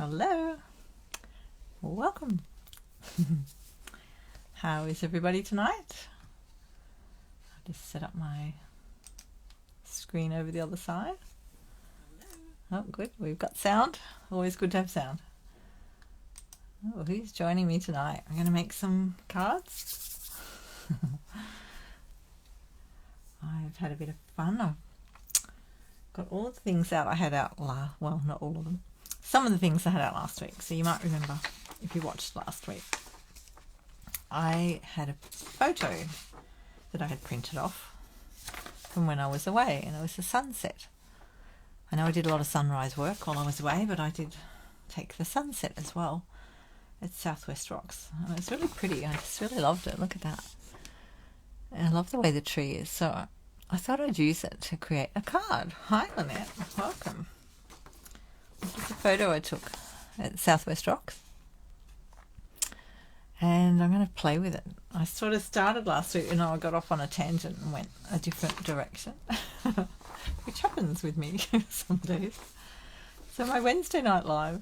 Hello, welcome. How is everybody tonight? I'll just set up my screen over the other side. Oh, good, we've got sound. Always good to have sound. Oh, who's joining me tonight? I'm going to make some cards. I've had a bit of fun. I've got all the things out I had out well, not all of them. Some of the things I had out last week, so you might remember if you watched last week. I had a photo that I had printed off from when I was away, and it was the sunset. I know I did a lot of sunrise work while I was away, but I did take the sunset as well at Southwest Rocks. And it was really pretty. I just really loved it. Look at that. And I love the way the tree is. So I thought I'd use it to create a card. Hi, Lynette. Welcome. This is a photo I took at Southwest Rocks. And I'm going to play with it. I sort of started last week, I got off on a tangent and went a different direction, which happens with me some days. So my Wednesday night live,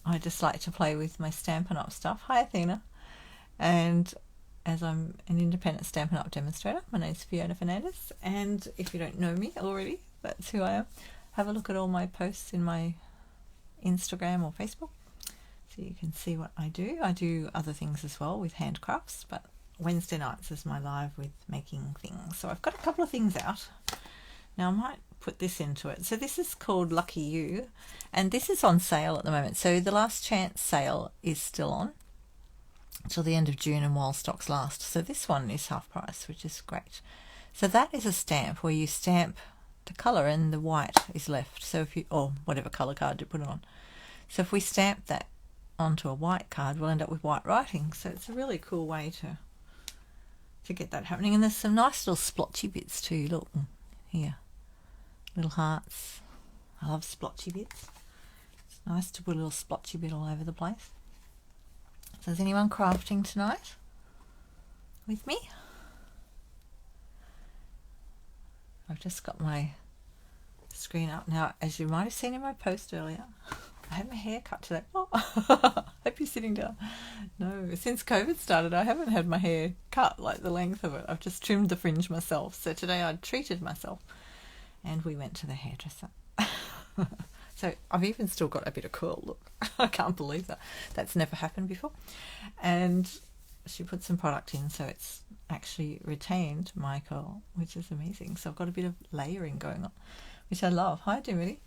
I just like to play with my Stampin' Up stuff. Hi, Athena. And as I'm an independent Stampin' Up demonstrator, my name's Fiona Fernandez. And if you don't know me already, that's who I am. Have a look at all my posts in my Instagram or Facebook, so you can see what I do. I do other things as well with handcrafts, but Wednesday nights is my live with making things. So I've got a couple of things out. Now I might put this into it. So this is called Lucky You, and this is on sale at the moment. So the last chance sale is still on until the end of June and while stocks last. So this one is half price, which is great. So that is a stamp where you stamp the colour and the white is left. So if you, or whatever colour card you put it on. So if we stamp that onto a white card, we'll end up with white writing. So it's a really cool way to get that happening. And there's some nice little splotchy bits too. Look here, little hearts. I love splotchy bits. It's nice to put a little splotchy bit all over the place. So is anyone crafting tonight with me? I've just got my screen up now. As you might have seen in my post earlier, I had my hair cut today. Oh, hope you're sitting down. No, since COVID started, I haven't had my hair cut like the length of it. I've just trimmed the fringe myself. So today I treated myself and we went to the hairdresser. So I've even still got a bit of curl. Look, I can't believe that. That's never happened before. And she put some product in, so it's actually retained my curl, which is amazing. So I've got a bit of layering going on, which I love. Hi, Dimity.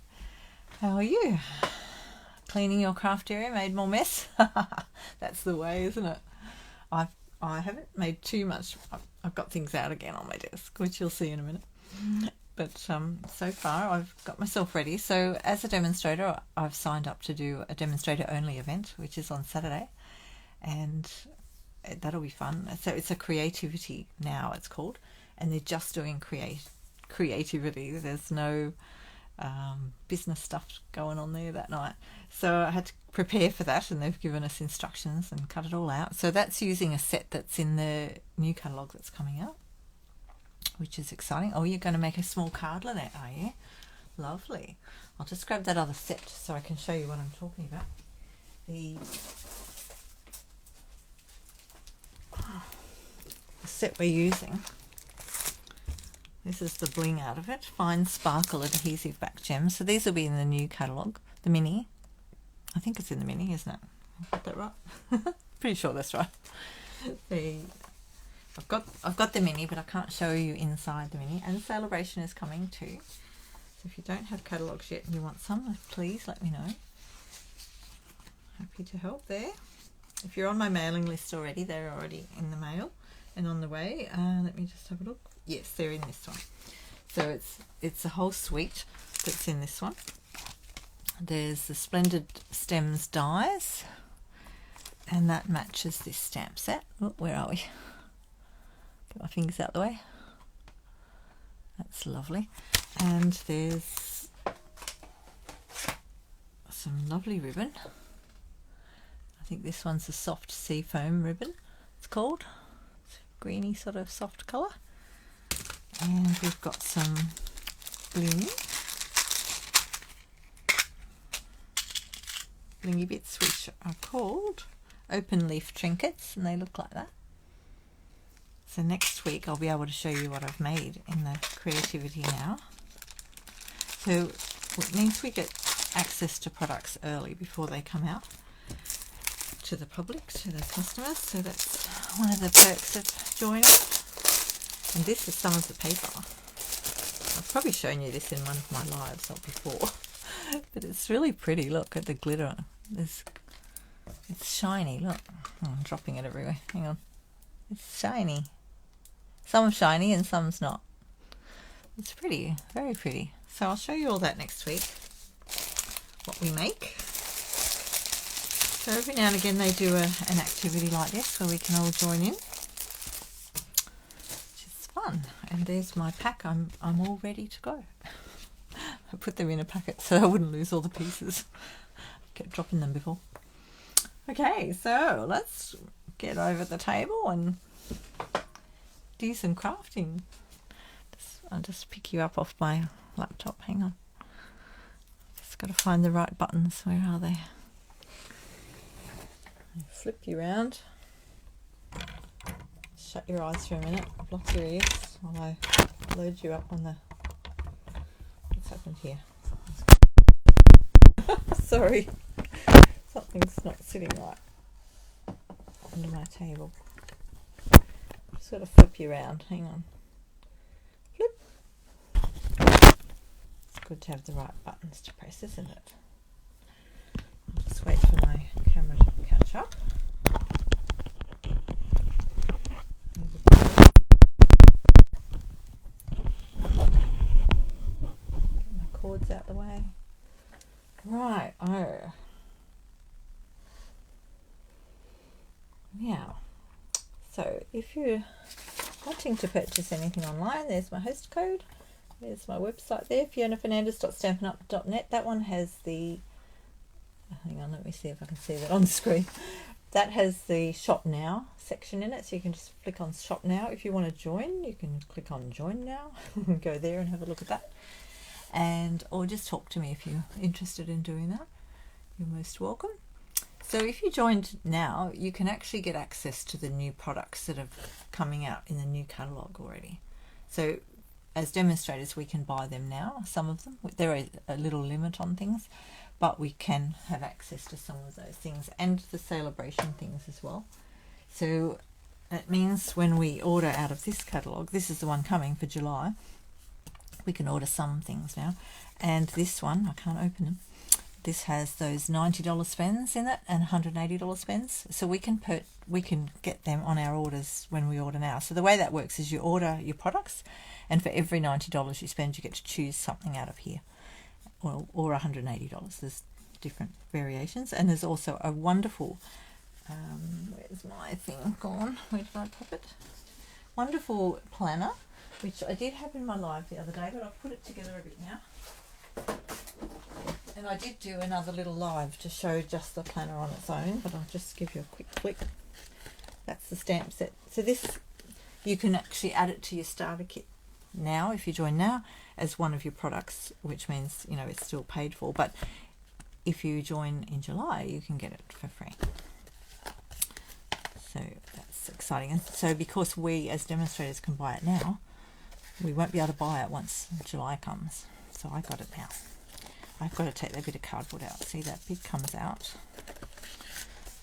How are you? Cleaning your craft area, made more mess? That's the way, isn't it? I haven't made too much. I've got things out again on my desk, which you'll see in a minute. But so far I've got myself ready. So as a demonstrator, I've signed up to do a demonstrator only event, which is on Saturday, and that'll be fun. So it's a creativity now, it's called, and they're just doing creativity. There's no business stuff going on there that night. So I had to prepare for that, and they've given us instructions and cut it all out. So that's using a set that's in the new catalogue that's coming out, which is exciting. Oh, you're going to make a small card, Lynette, are you? Lovely. I'll just grab that other set so I can show you what I'm talking about. The set we're using, this is the bling out of it, fine sparkle adhesive back gems. So these will be in the new catalogue, the mini. I think it's in the mini, isn't it? I've got that right. Pretty sure that's right. I've got the mini, but I can't show you inside the mini. And Celebration is coming too. So if you don't have catalogues yet and you want some, please let me know. Happy to help there. If you're on my mailing list already, they're already in the mail and on the way. Let me just have a look. Yes, they're in this one. So it's a whole suite that's in this one. There's the Splendid Stems dies, and that matches this stamp set. Oh, where are we? Get my fingers out the way. That's lovely. And there's some lovely ribbon. I think this one's a soft sea foam ribbon, it's called. It's a greeny sort of soft colour. And we've got some bling. blingy bits, which are called open leaf trinkets, and they look like that. So next week I'll be able to show you what I've made in the Creativity Now. So it means we get access to products early before they come out to the public, to the customers. So that's one of the perks of joining. And this is some of the paper. I've probably shown you this in one of my lives, not before. But it's really pretty. Look at the glitter. It's shiny. Look. Oh, I'm dropping it everywhere. Hang on. It's shiny. Some's shiny and some's not. It's pretty. Very pretty. So I'll show you all that next week. What we make. So every now and again they do an activity like this where we can all join in. Which is fun. And there's my pack. I'm all ready to go. I put them in a packet so I wouldn't lose all the pieces. Kept dropping them before. Okay, so let's get over the table and do some crafting. I'll just pick you up off my laptop. Hang on. Just got to find the right buttons. Where are they? Flip you around. Shut your eyes for a minute. Block your ears while I load you up on the... What's happened here? Sorry. Something's not sitting right under my table. Just got to flip you around. Hang on. Flip. It's good to have the right buttons to press, isn't it? I'll just wait for my camera to catch up. Get my cords out the way. Right, Now, so if you're wanting to purchase anything online, there's my host code. There's my website there, FionaFernandez.stampinup.net. That one has the... Hang on, let me see if I can see that on the screen. That has the Shop Now section in it, so you can just click on Shop Now. If you want to join, you can click on Join Now and go there and have a look at that. Or just talk to me if you're interested in doing that. You're most welcome. So if you joined now, you can actually get access to the new products that are coming out in the new catalogue already. So as demonstrators, we can buy them now, some of them. There is a little limit on things, but we can have access to some of those things and the celebration things as well. So that means when we order out of this catalogue, this is the one coming for July, we can order some things now. And this one, I can't open them. This has those $90 spends in it and $180 spends. So we can get them on our orders when we order now. So the way that works is you order your products, and for every $90 you spend, you get to choose something out of here, or $180. There's different variations, and there's also a wonderful, where's my thing gone? Where did I pop it? Wonderful planner, which I did have in my live the other day, but I've put it together a bit now. And I did do another little live to show just the planner on its own, but I'll just give you a quick click. That's the stamp set. So this, you can actually add it to your starter kit now, if you join now, as one of your products, which means, you know, it's still paid for. But if you join in July, you can get it for free. So that's exciting. And so because we as demonstrators can buy it now, we won't be able to buy it once July comes. So I got it now. I've got to take that bit of cardboard out. See, that bit comes out.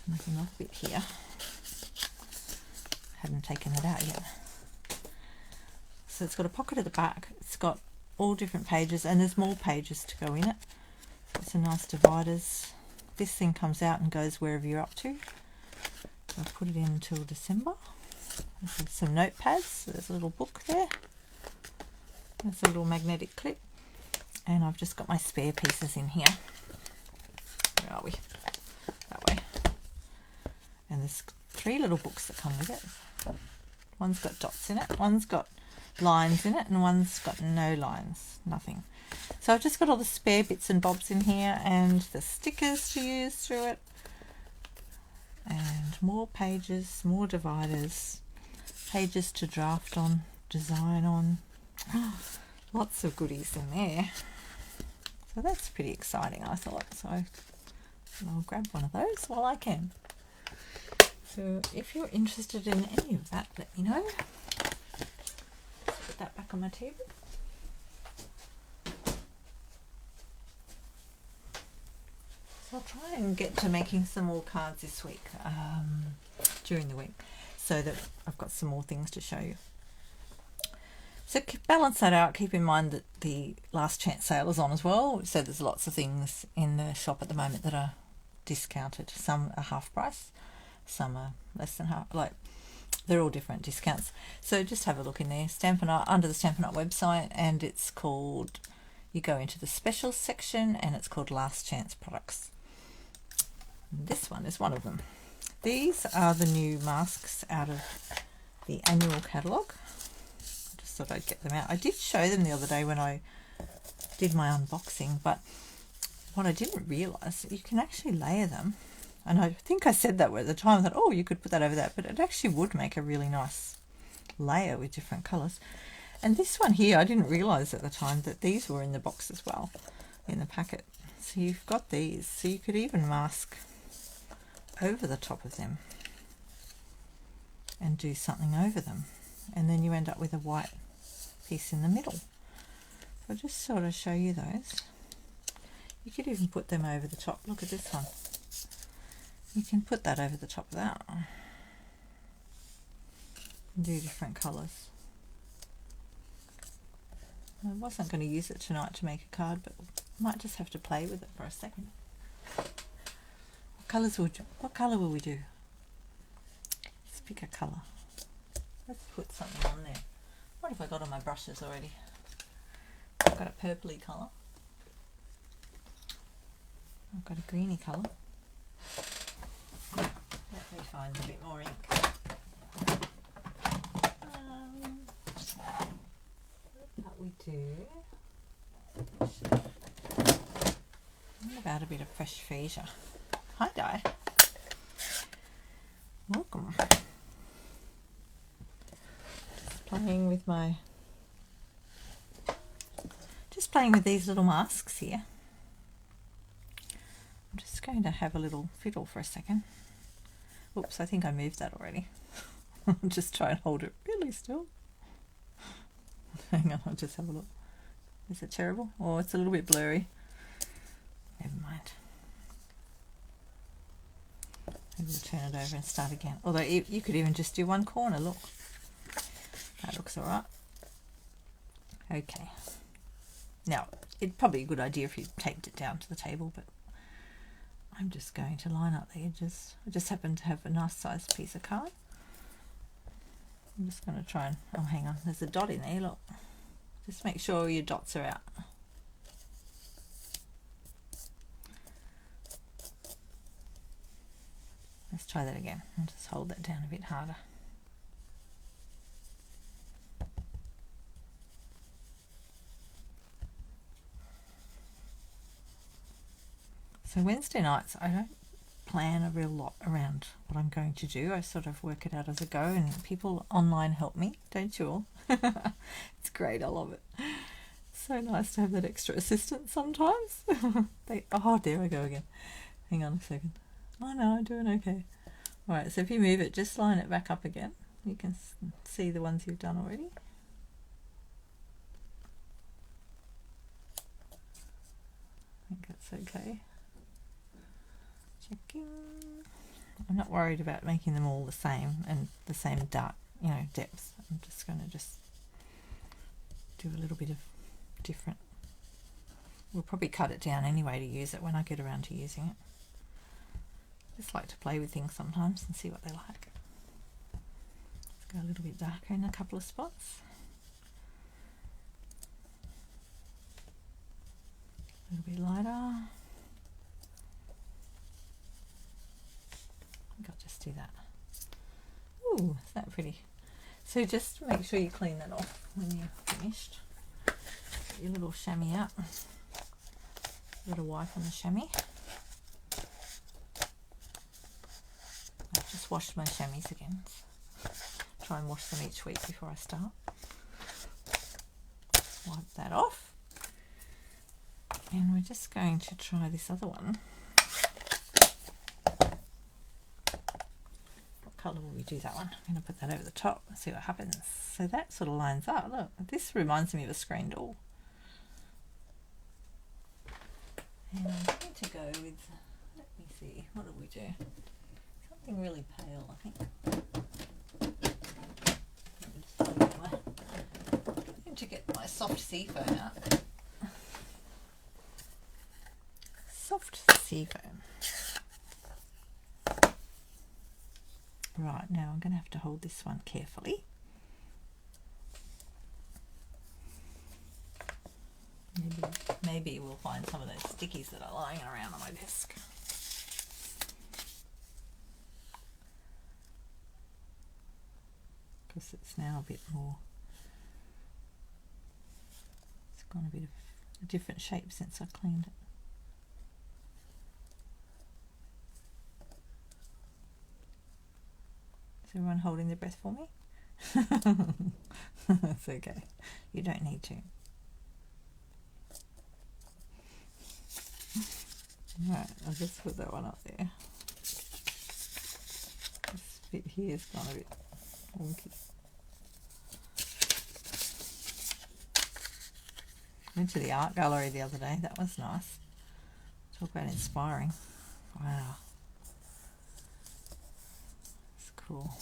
And there's another bit here. Haven't taken it out yet. So it's got a pocket at the back. It's got all different pages, and there's more pages to go in it. So it's a nice dividers. This thing comes out and goes wherever you're up to. So I've put it in until December. There's some notepads. There's a little book there. There's a little magnetic clip. And I've just got my spare pieces in here. Where are we? That way. And there's 3 little books that come with it. One's got dots in it, one's got lines in it, and one's got no lines, nothing. So I've just got all the spare bits and bobs in here, and the stickers to use through it, and more pages, more dividers, pages to draft on, design on. Lots of goodies in there. So that's pretty exciting, I thought. So I'll grab one of those while I can. So if you're interested in any of that, let me know. Put that back on my table. So I'll try and get to making some more cards this week, during the week, so that I've got some more things to show you. So balance that out. Keep in mind that the last chance sale is on as well. So there's lots of things in the shop at the moment that are discounted. Some are half price, some are less than half. Like, they're all different discounts. So just have a look in there. Stampin' Art, under the Stampin' Art website, and it's called, you go into the specials section and it's called Last Chance Products. This one is one of them. These are the new masks out of the annual catalogue. I just thought I'd get them out. I did show them the other day when I did my unboxing, but what I didn't realise, you can actually layer them. And I think I said that at the time, I thought, oh, you could put that over that, but it actually would make a really nice layer with different colours. And this one here, I didn't realise at the time that these were in the box as well, in the packet. So you've got these, so you could even mask over the top of them and do something over them, and then you end up with a white piece in the middle. So I'll just sort of show you those. You could even put them over the top. Look at this one. You can put that over the top of that and do different colours. I wasn't going to use it tonight to make a card, but I might just have to play with it for a second. What colour will we do? Let's pick a colour. Let's put something on there. What have I got on my brushes already? I've got a purpley colour. I've got a greeny colour. Let me find a bit more ink. What we do? What about a bit of fresh freesia? Hi, Di. Welcome. Just playing with these little masks here. I'm just going to have a little fiddle for a second. Oops, I think I moved that already. I'll just try and hold it really still. Hang on, I'll just have a look. Is it terrible? Oh, it's a little bit blurry. Never mind. Maybe we'll turn it over and start again. Although you could even just do one corner, look. That looks alright. Okay. Now, it'd probably be a good idea if you taped it down to the table, but I'm just going to line up the edges. I just happen to have a nice sized piece of card. I'm just going to try and, oh hang on, there's a dot in there, look. Just make sure your dots are out. Let's try that again. I'll just hold that down a bit harder. So Wednesday nights, I don't plan a real lot around what I'm going to do. I sort of work it out as I go, and people online help me, don't you all? It's great, I love it. It's so nice to have that extra assistance sometimes. Oh, there I go again. Hang on a second. Oh no, I'm doing okay. Alright, so if you move it, just line it back up again. You can see the ones you've done already. I think that's okay. Checking. I'm not worried about making them all the same and the same dark, depth. I'm just going to do a little bit of different. We'll probably cut it down anyway to use it when I get around to using it. Just like to play with things sometimes and see what they like. Let's go a little bit darker in a couple of spots. A little bit lighter. I think I'll just do that. Ooh, isn't that pretty? So just make sure you clean that off when you're finished. Get your little chamois out. A little wipe on the chamois. I've just washed my chamois again. Try and wash them each week before I start. Wipe that off. And we're just going to try this other one. colour will we do that one? I'm going to put that over the top and see what happens. So that sort of lines up. Look, this reminds me of a screen door. And I'm going to go with, let me see, what do we do? Something really pale, I think. I'm going to get my soft seafoam out. Soft seafoam. Right, now I'm going to have to hold this one carefully. Maybe we'll find some of those stickies that are lying around on my desk. Because it's now a bit more, it's gone a bit of a different shape since I cleaned it. Is everyone holding their breath for me? That's okay. You don't need to. Right, I'll just put that one up there. This bit here is gone a bit wonky. Went to the art gallery the other day. That was nice. Talk about inspiring. Wow. It's cool.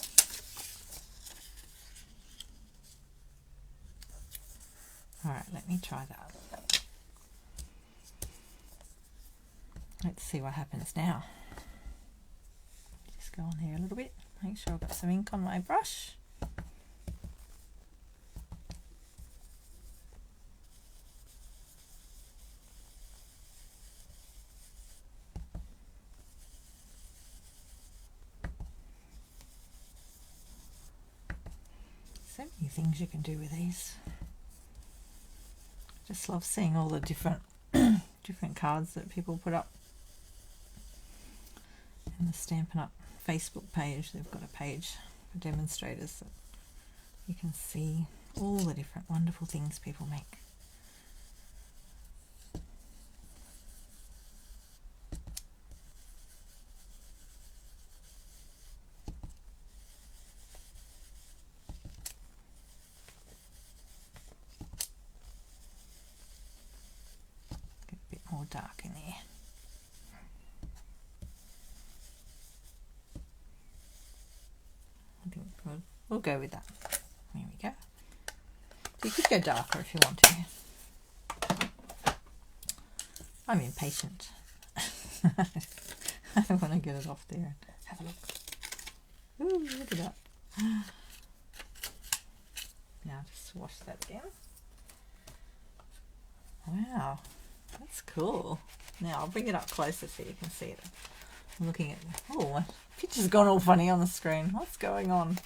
Alright, let me try that. Let's see what happens now. Just go on here a little bit. Make sure I've got some ink on my brush. So many things you can do with these. Just love seeing all the different different cards that people put up. And the Stampin' Up! Facebook page, they've got a page for demonstrators that you can see all the different wonderful things people make. Get a bit more dark in there. I think we'll go with that. There we go. So you could go darker if you want to. I'm impatient. I want to get it off there and have a look. Ooh, look at that. Now just wash that again. Wow, that's cool. Now I'll bring it up closer so you can see it. I'm looking at, oh, my picture's gone all funny on the screen. What's going on?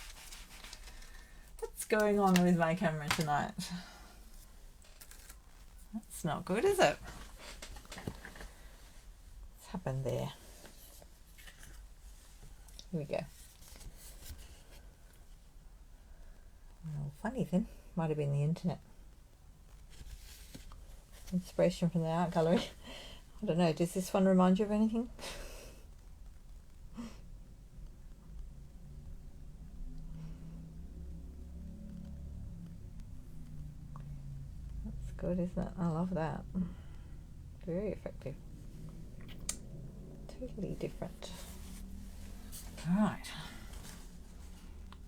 What's going on with my camera tonight? That's not good, is it? What's happened there? Here we go. Oh, funny then. Might have been the internet. Inspiration from the art gallery. I don't know, does this one remind you of anything? That's good, isn't it? I love that. Very effective. Totally different. Alright.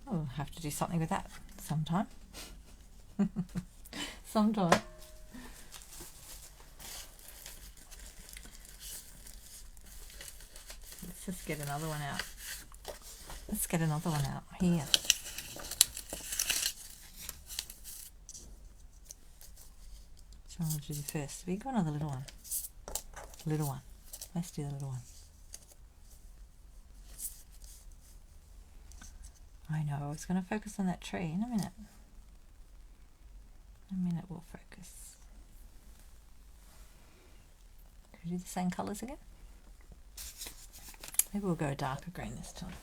I'll have to do something with that sometime. Sometime. Let's just get another one out. Let's get another one out here. So I'll do the first big one or the little one? Little one. Let's do the little one. I know, I was going to focus on that tree in a minute. In a minute we'll focus. Could we do the same colours again? Maybe we'll go a darker green this time.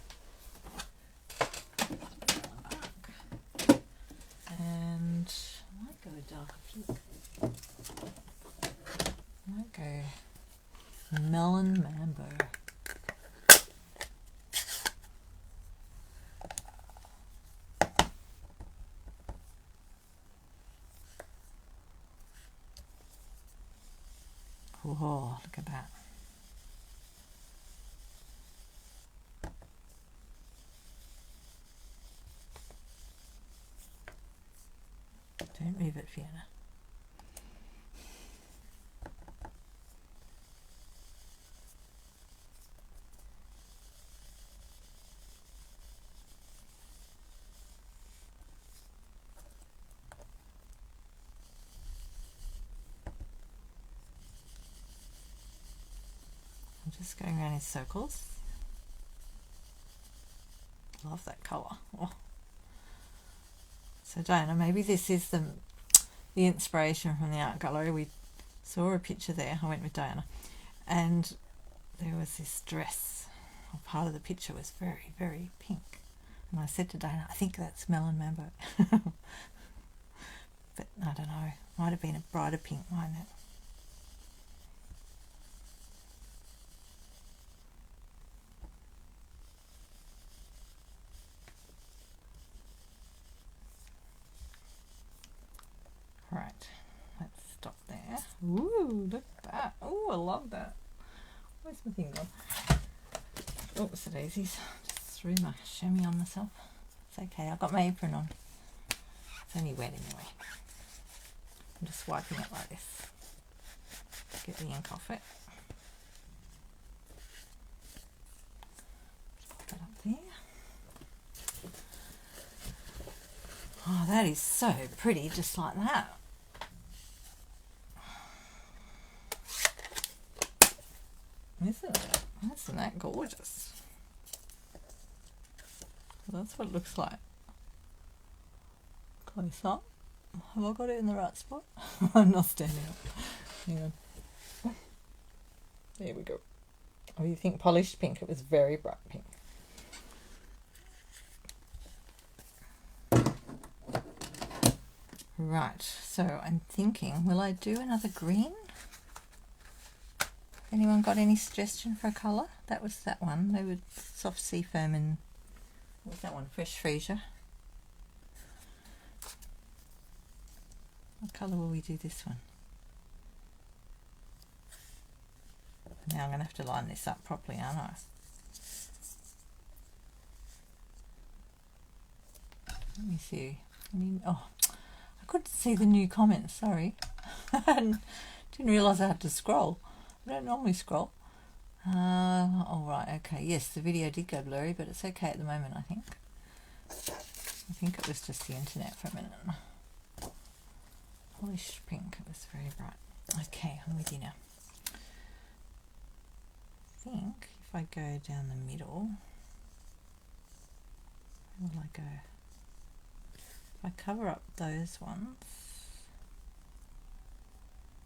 And I might go a darker pink. I might go melon mambo. Whoa, look at that. Don't move it, Fiona. I'm just going around in circles. Love that colour. Oh. So Diana, maybe this is the inspiration from the art gallery. We saw a picture there. I went with Diana, and there was this dress. Part of the picture was very, very pink. And I said to Diana, I think that's melon mambo. But I don't know. Might have been a brighter pink, mightn't it? Right, let's stop there. Ooh, look at that. Ooh, I love that. Where's my thing gone? Oh, it's the daisies. Just threw my chamois on myself. It's okay, I've got my apron on. It's only wet anyway. I'm just wiping it like this. Get the ink off it. Pop that up there. Oh, that is so pretty, just like that. Isn't it? Isn't that gorgeous? That's what it looks like. Close up. Have I got it in the right spot? I'm not standing up. Hang on. There we go. Oh, you think polished pink? It was very bright pink. Right, so I'm thinking, will I do another green? Anyone got any suggestion for a colour? That was that one. They were soft sea foam and what was that one? Fresh freesia. What colour will we do this one? Now I'm going to have to line this up properly, aren't I? Let me see. Oh, I couldn't see the new comments, sorry. Didn't realise I had to scroll. I don't normally scroll. All right, okay. Yes, the video did go blurry, but it's okay at the moment, I think. I think it was just the internet for a minute. Polished pink, it was very bright. Okay, I'm with you now. I think if I go down the middle, where will I go? If I cover up those ones,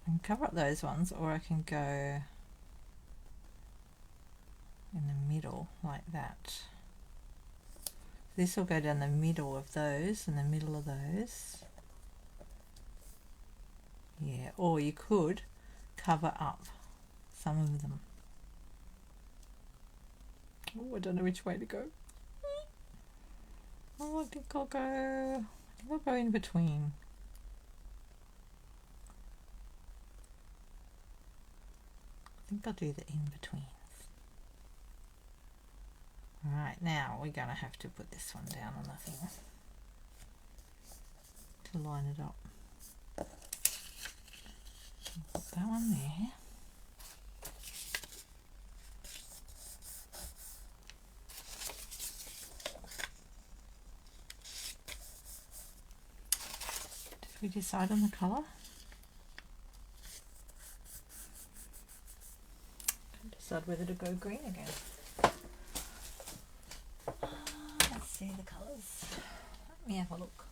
I can cover up those ones, or I can go in the middle like that. This will go down the middle of those and the middle of those. Yeah, or you could cover up some of them. Oh, I don't know which way to go. Oh, I think I'll go in between. I think I'll do the in-betweens. Alright, now we're going to have to put this one down on the thing to line it up. Put that one there. Did we decide on the colour? Decide whether to go green again. Let's see the colours. Let me have a look.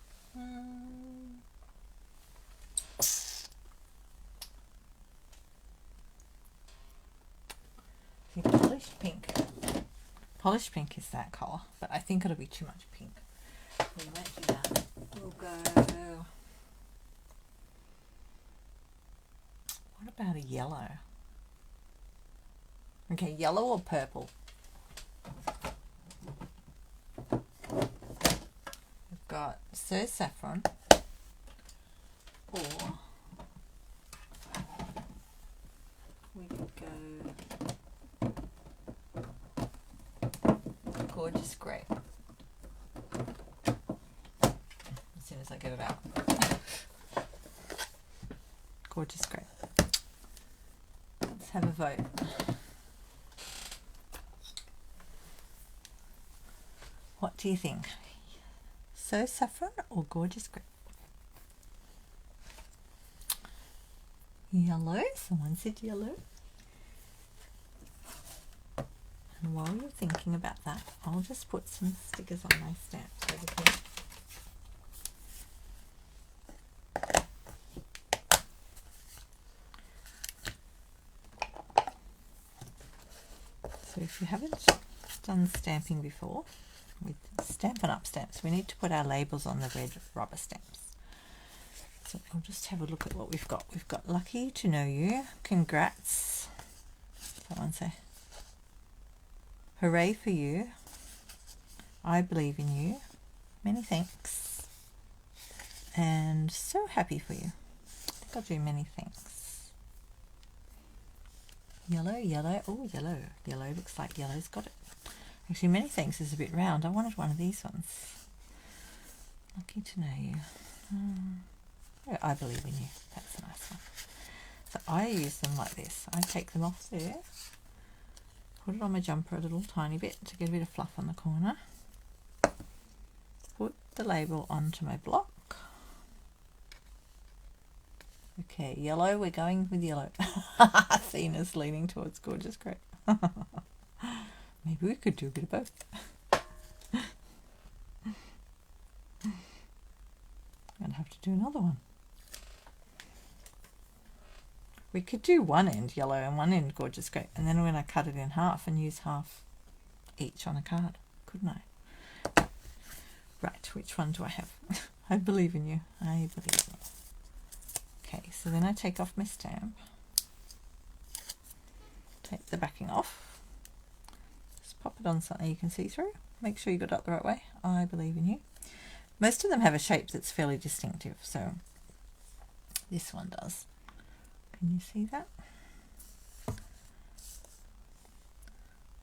See, polished pink. Polished pink is that colour, but I think it'll be too much pink. We won't do that. We'll go. What about a yellow? Okay, yellow or purple? We've got Sir Saffron or we could go Gorgeous Grape. As soon as I get it out. Gorgeous Grape. Let's have a vote. What do you think? So Saffron or Gorgeous Grape? Yellow. Someone said yellow. And while you're thinking about that, I'll just put some stickers on my stamps over here. So if you haven't done stamping before, with Stampin' Up stamps, we need to put our labels on the red rubber stamps. So we'll just have a look at what we've got. We've got Lucky to Know You. Congrats. Someone say. Hooray for you. I believe in you. Many thanks. And so happy for you. I think I'll do many thanks. Yellow, yellow. Oh, yellow. Yellow looks like yellow's got it. Actually, many thanks is a bit round. I wanted one of these ones. Lucky to Know You. Oh, I believe in you. That's a nice one. So I use them like this. I take them off there, put it on my jumper a little tiny bit to get a bit of fluff on the corner. Put the label onto my block. Okay, yellow. We're going with yellow. Athena's leaning towards Gorgeous Grape. Maybe we could do a bit of both. I'm going to have to do another one. We could do one end yellow and one end Gorgeous Grape, and then when I cut it in half and use half each on a card, couldn't I? Right, which one do I have? I believe in you. I believe in you. Okay, so then I take off my stamp, take the backing off, just pop it on something you can see through. Make sure you got it up the right way. I believe in you. Most of them have a shape that's fairly distinctive, so this one does. Can you see that?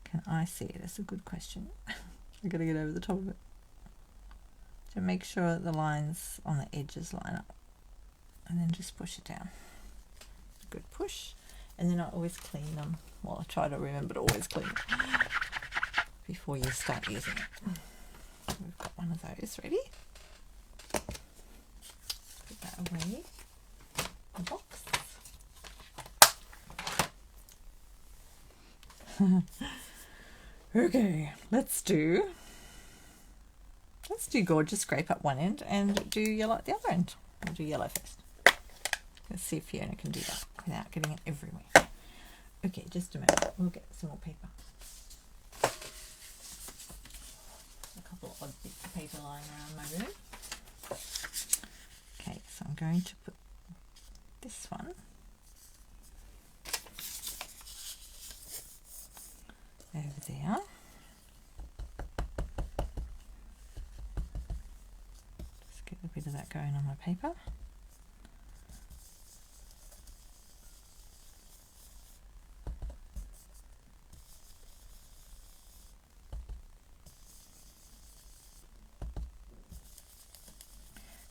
Can I see it? That's a good question. I've got to get over the top of it. So make sure that the lines on the edges line up. And then just push it down. Good push. And then I always clean them. Well, I try to remember to always clean them before you start using it. So we've got one of those ready. Put that away in the box. Okay, let's do Gorgeous Grape at one end and do yellow at the other end. We'll do yellow first. Let's see if Fiona can do that without getting it everywhere. Okay, just a minute. We'll get some more paper. A couple of odd bits of paper lying around my room. Okay, so I'm going to put this one over there. Just get a bit of that going on my paper.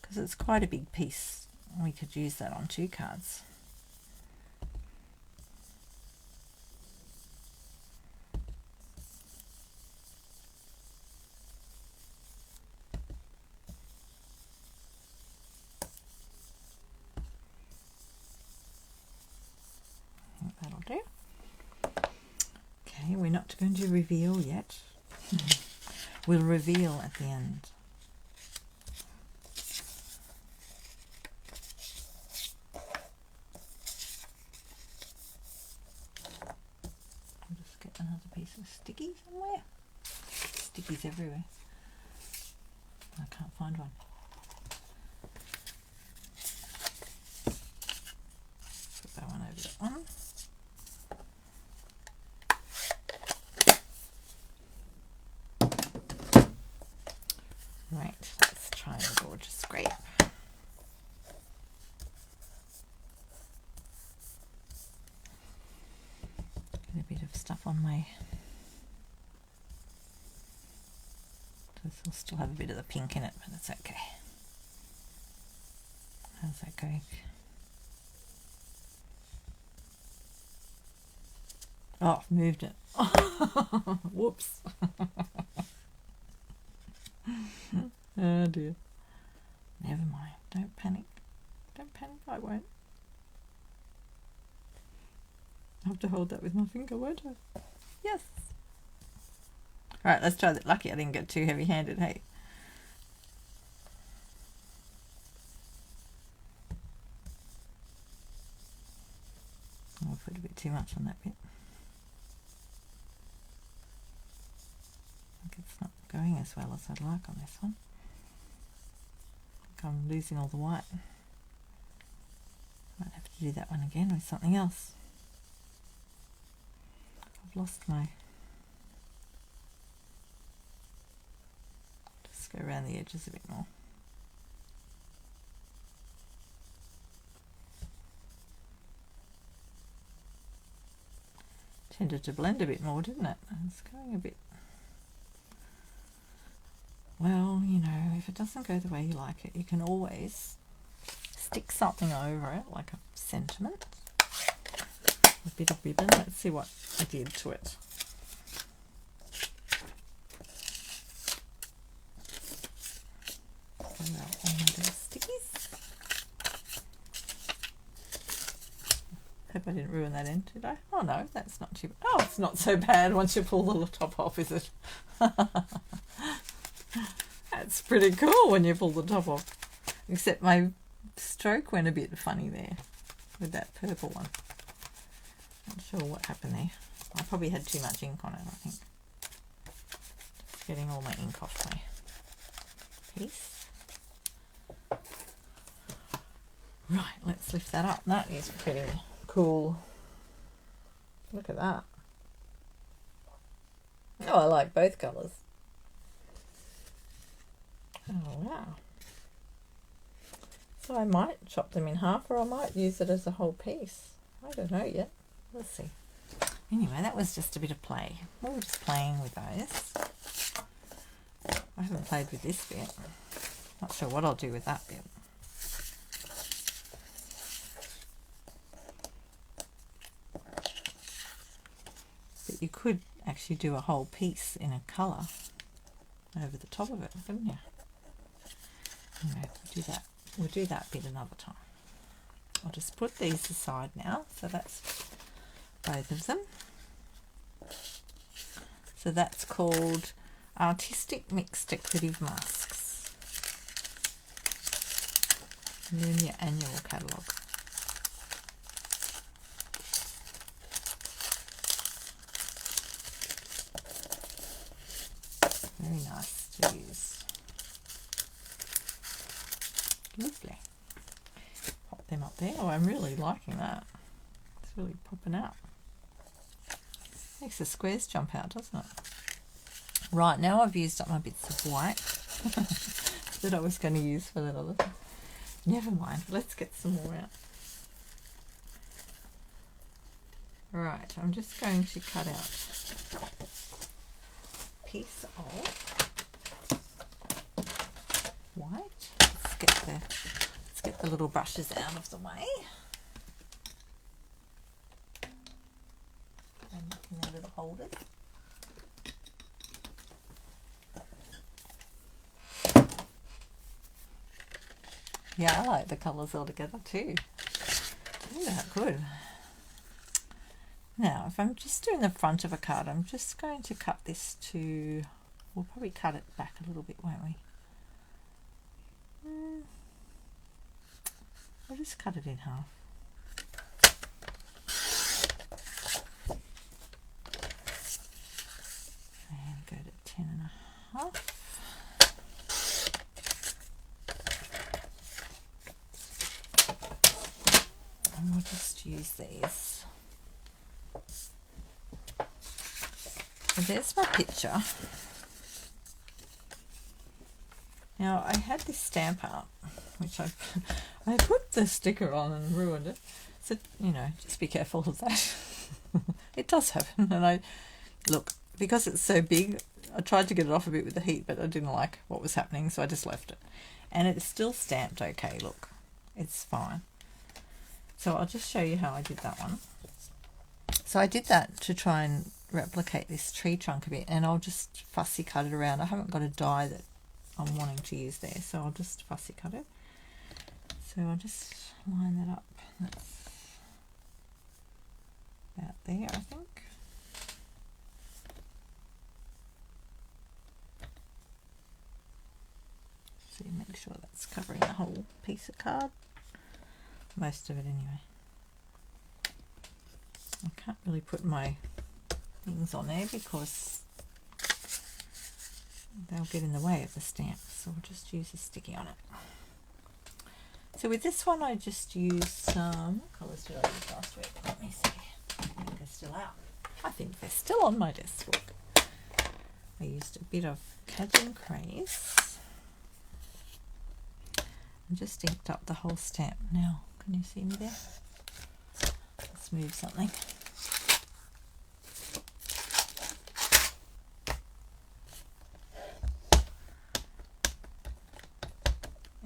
Because it's quite a big piece, we could use that on 2 cards. I think that'll do. Okay, we're not going to reveal yet. We'll reveal at the end. Another piece of sticky somewhere. Stickies everywhere. I can't find one. Put that one over that one. Right, let's try the Gorgeous Grape. Get a bit of stuff on my... This will still have a bit of the pink in it, but it's okay. How's that going? Oh, I've moved it. Whoops. Oh dear. Never mind. Don't panic. Don't panic. I won't. I'll have to hold that with my finger, won't I? Yes. Alright, let's try that. Lucky I didn't get too heavy-handed, hey? I'll put a bit too much on that bit. I think it's not going as well as I'd like on this one. I think I'm losing all the white. Might have to do that one again with something else. I've lost my... Just go around the edges a bit more. Tended to blend a bit more, didn't it? It's going a bit... Well, you know, if it doesn't go the way you like it, you can always stick something over it, like a sentiment. A bit of ribbon. Let's see what I did to it. Stickies. Hope I didn't ruin that end, did I? Oh no, that's not too bad. Oh, it's not so bad once you pull the top off, is it? That's pretty cool when you pull the top off. Except my stroke went a bit funny there with that purple one. Not sure what happened there. I probably had too much ink on it, I think. Just getting all my ink off my piece. Right, let's lift that up. That is pretty cool. Look at that. Oh, I like both colours. Oh, wow. So I might chop them in half, or I might use it as a whole piece. I don't know yet. Let's see. Anyway, that was just a bit of play. We were just playing with those. I haven't played with this bit. Not sure what I'll do with that bit. But you could actually do a whole piece in a colour over the top of it, couldn't you? Anyway, we'll do that bit another time. I'll just put these aside now. So that's both of them. So that's called Artistic Mixed Decorative Masks. And then your annual catalogue. Very nice to use. Lovely. Pop them up there. Oh, I'm really liking that. It's really popping out. Makes the squares jump out, doesn't it? Right, now I've used up my bits of white that I was going to use for that other thing. Never mind, let's get some more out. Right, I'm just going to cut out a piece of white. Let's get the little brushes out of the way. And in their little holders. Yeah, I like the colours all together too. Yeah, good. Now, if I'm just doing the front of a card, I'm just going to cut this to... We'll probably cut it back a little bit, won't we? We'll just cut it in half. And go to 10.5. And we'll just use these. So there's my picture. Now I had this stamp out, which I put the sticker on and ruined it. So, you know, just be careful of that. It does happen. And look, because it's so big, I tried to get it off a bit with the heat, but I didn't like what was happening, so I just left it. And it's still stamped okay, look. It's fine. So I'll just show you how I did that one. So I did that to try and replicate this tree trunk a bit, and I'll just fussy cut it around. I haven't got a die that I'm wanting to use there, so I'll just fussy cut it. So I'll just line that up. That's about there, I think. So make sure that's covering the whole piece of card. Most of it anyway. I can't really put my things on there because they'll get in the way of the stamp, so I'll just use a sticky on it. So with this one I just used some, what colours did I use last week? Let me see. I think they're still out. I think they're still on my desk. Look. I used a bit of Cajun Craze and just inked up the whole stamp. Now, can you see me there? Let's move something.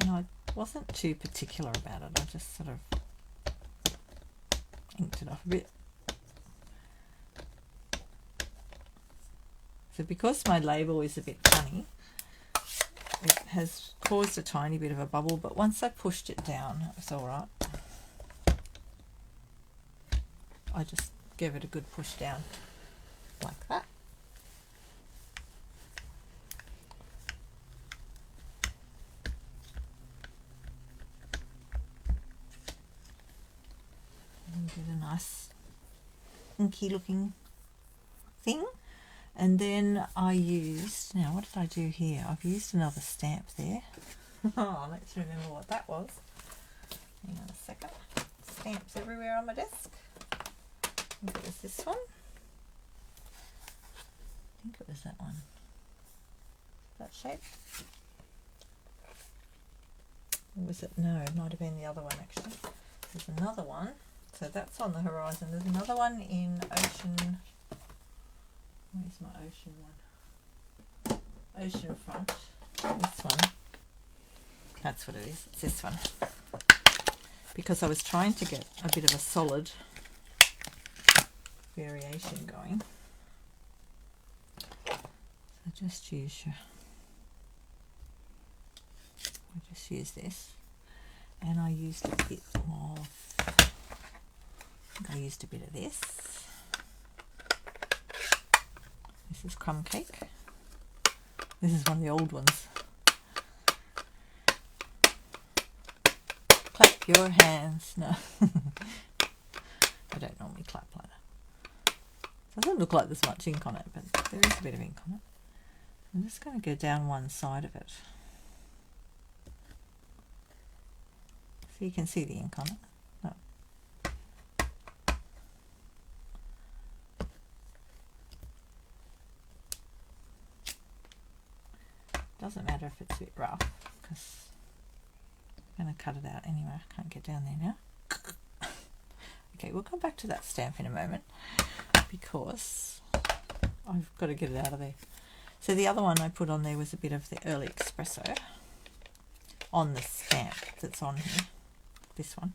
And I wasn't too particular about it. I just sort of inked it off a bit. So because my label is a bit funny, it has caused a tiny bit of a bubble, but once I pushed it down, it was all right. I just gave it a good push down like that. And get a nice inky looking thing. And then I used, now what did I do here? I've used another stamp there. Oh, let's remember what that was. Hang on a second. Stamps everywhere on my desk. I think it was this one. I think it was that one. That shape. Or was it? No, it might have been the other one actually. There's another one. So that's on the horizon. There's another one in Ocean. Where's my ocean one? Ocean front. This one. That's what it is. It's this one. Because I was trying to get a bit of a solid variation going. So just use this. And I used a bit of, I used a bit of this. This is Crumb Cake. This is one of the old ones. Clap your hands. No. I don't normally clap like that. Doesn't look like there's much ink on it, but there is a bit of ink on it. I'm just going to go down one side of it. So you can see the ink on it. No. Doesn't matter if it's a bit rough because I'm going to cut it out anyway. I can't get down there now. Okay, we'll come back to that stamp in a moment because I've got to get it out of there. So the other one I put on there was a bit of the early espresso on the stamp that's on here. This one.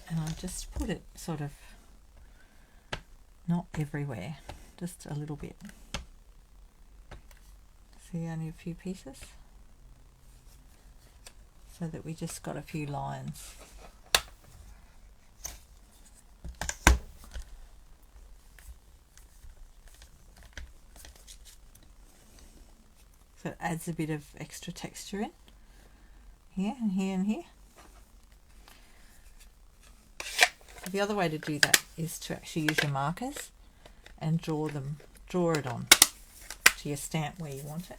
And I just put it sort of not everywhere, just a little bit. See, only a few pieces. So that we just got a few lines. So it adds a bit of extra texture in. Here and here and here. The other way to do that is to actually use your markers and draw it on to your stamp where you want it.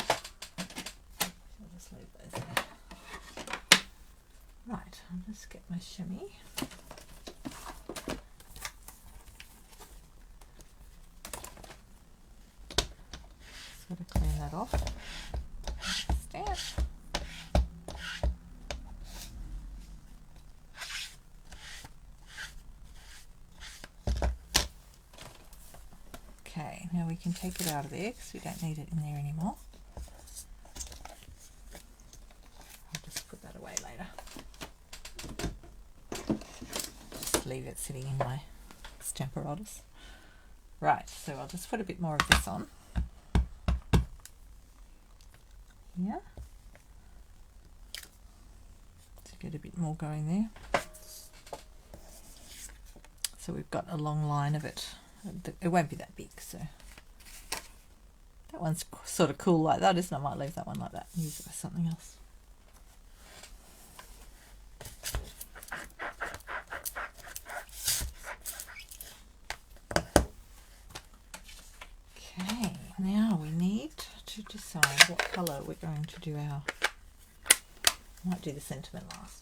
I'll just leave those there. Right, I'll just get my shimmy. Just got to clean that off. Stamp. Now we can take it out of there because we don't need it in there anymore. I'll just put that away later. Just leave it sitting in my Stamparatus. Right, so I'll just put a bit more of this on. Here. To get a bit more going there. So we've got a long line of it. It won't be that big, so that one's sort of cool like that, isn't it? I might leave that one like that and use it for something else. Okay, now we need to decide what colour we're going to do our... I might do the sentiment last.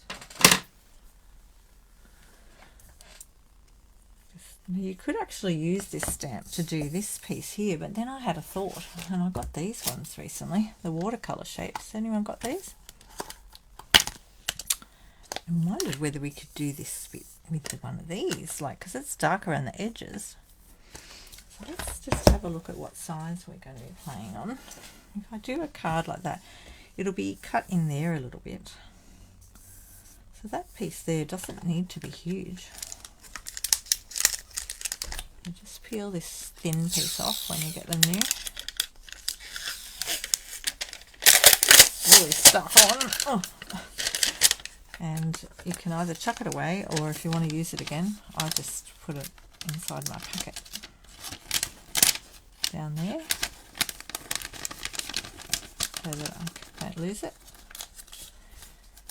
You could actually use this stamp to do this piece here, but then I had a thought, and I got these ones recently, the watercolour shapes. Anyone got these? And wondered whether we could do this bit with one of these, like, because it's dark around the edges. So let's just have a look at what size we're going to be playing on. If I do a card like that, it'll be cut in there a little bit. So that piece there doesn't need to be huge. You just peel this thin piece off when you get them new. Really stuck on. Oh. And you can either chuck it away, or if you want to use it again, I just put it inside my packet. Down there. So that I don't lose it.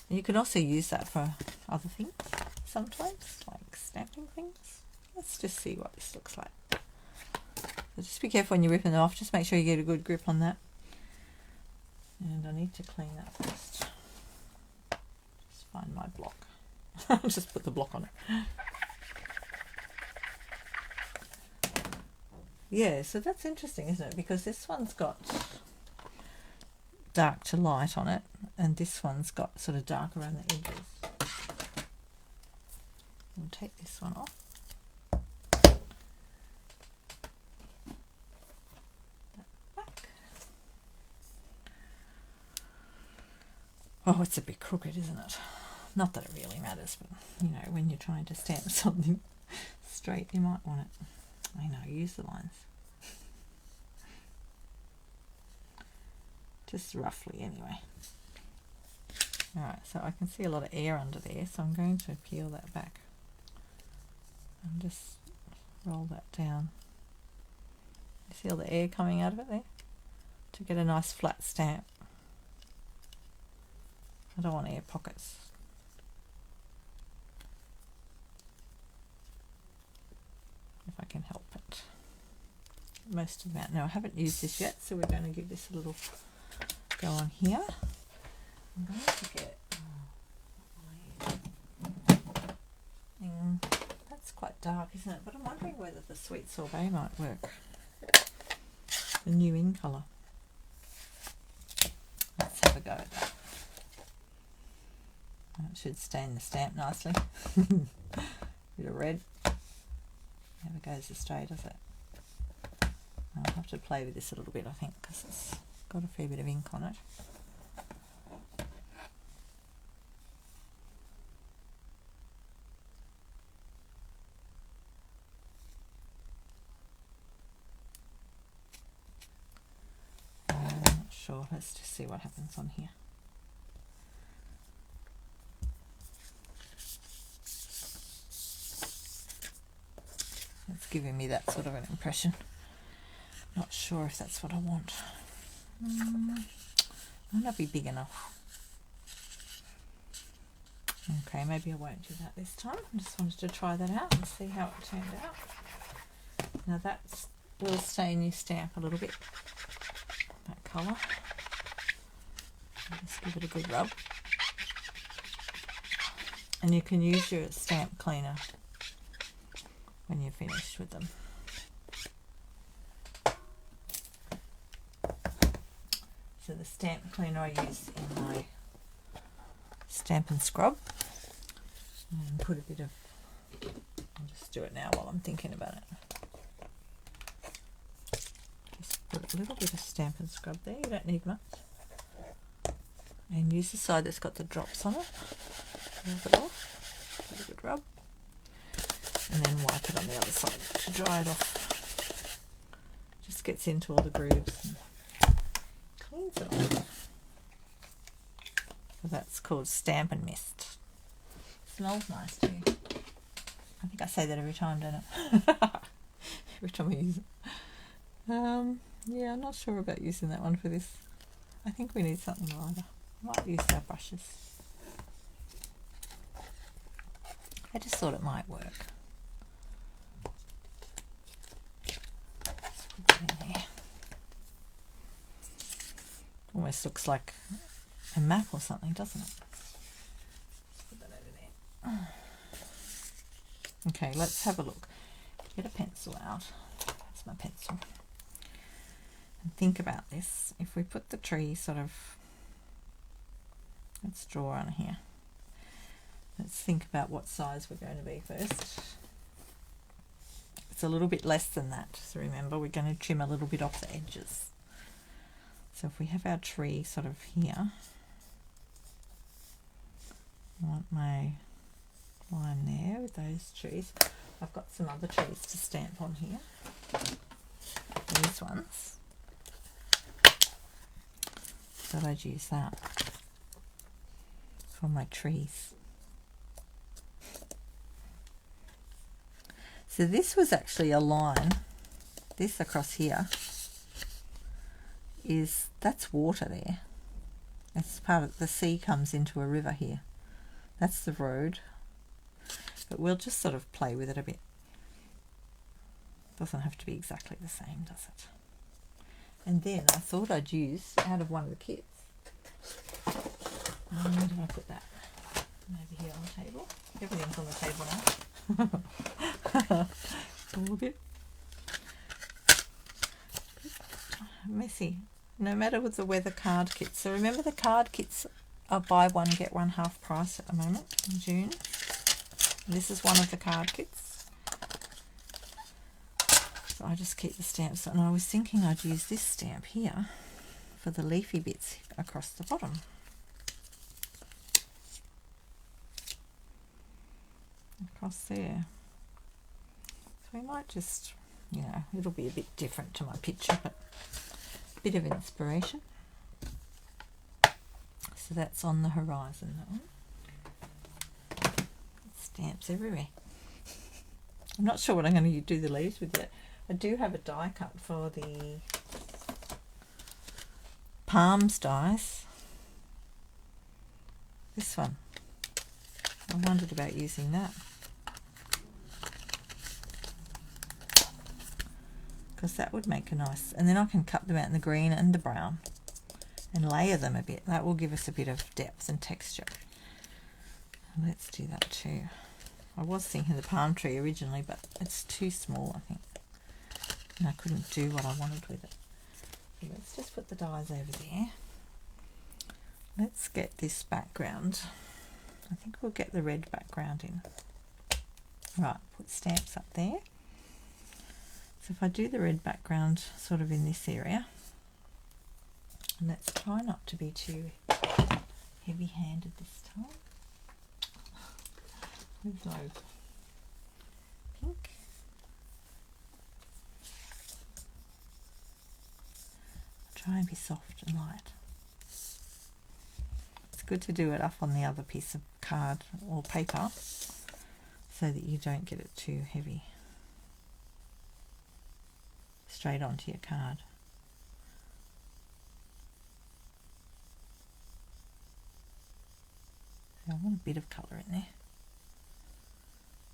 And you can also use that for other things sometimes, like stamping things. Let's just see what this looks like. So just be careful when you're ripping it off. Just make sure you get a good grip on that. And I need to clean that first. Just find my block. Just put the block on it. Yeah, so that's interesting, isn't it? Because this one's got dark to light on it, and this one's got sort of dark around the edges. We'll take this one off. Oh, it's a bit crooked, isn't it? Not that it really matters, but, you know, when you're trying to stamp something straight, you might want it. I know, use the lines. Just roughly, anyway. Alright, so I can see a lot of air under there, so I'm going to peel that back. And just roll that down. You see all the air coming out of it there? To get a nice flat stamp. I don't want air pockets. If I can help it. Most of that. Now I haven't used this yet, so we're going to give this a little go on here. I'm going to get... that's quite dark, isn't it? But I'm wondering whether the Sweet Sorbet might work. The new in colour. Let's have a go at that. It should stain the stamp nicely. Bit of red. Never goes astray, does it? I'll have to play with this a little bit, I think, because it's got a fair bit of ink on it. I'm not sure. Let's just see what happens on here. It's giving me that sort of an impression. Not sure if that's what I want. Might not be big enough. Okay, maybe I won't do that this time. I just wanted to try that out and see how it turned out. Now that will stain your stamp a little bit. That colour. Just give it a good rub. And you can use your stamp cleaner when you're finished with them. So the stamp cleaner I use in my Stamp and Scrub, and put a bit of, I'll just do it now while I'm thinking about it. a little bit of Stampin' Scrub there, you don't need much. And use the side that's got the drops on it. Rub it off, give it a good rub. And then wipe it on the other side to dry it off. Just gets into all the grooves and cleans it off. So that's called Stampin' Mist. Smells nice too. I think I say that every time, don't I? Every time we use it. Yeah, I'm not sure about using that one for this. I think we need something lighter. Might use our brushes. I just thought it might work. Just put that in there. Almost looks like a map or something, doesn't it? Let's put that over there. Okay, let's have a look. Get a pencil out. That's my pencil. And think about this. If we put the tree sort of, let's draw on here. Let's think about what size we're going to be first. It's a little bit less than that. So remember, we're going to trim a little bit off the edges. So if we have our tree sort of here, I want my line there with those trees. I've got some other trees to stamp on here. These ones. Thought I'd use that for my trees. So this was actually a line. This across here that's water there. That's part of the sea comes into a river here. That's the road. But we'll just sort of play with it a bit. Doesn't have to be exactly the same, does it? And then I thought I'd use out of one of the kits. Where did I put that? Over here on the table. Everything's on the table now. All a bit messy. No matter with the weather card kits. So remember the card kits are buy one get one half price at the moment in June. And this is one of the card kits. So I just keep the stamps, and I was thinking I'd use this stamp here for the leafy bits across the bottom. Across there. So we might just, you know, it'll be a bit different to my picture, but a bit of inspiration. So that's on the horizon, that one. Stamps everywhere. I'm not sure what I'm going to do the leaves with yet. I do have a die cut for the palms dies. This one. I wondered about using that. Because that would make a nice, and then I can cut them out in the green and the brown and layer them a bit. That will give us a bit of depth and texture. Let's do that too. I was thinking the palm tree originally, but it's too small, I think. And I couldn't do what I wanted with it. So let's just put the dies over there. Let's get this background. I think we'll get the red background in. Right, put stamps up there. So if I do the red background sort of in this area, and let's try not to be too heavy-handed this time. With no pink. Try and be soft and light. It's good to do it up on the other piece of card or paper so that you don't get it too heavy. Straight onto your card. So I want a bit of colour in there.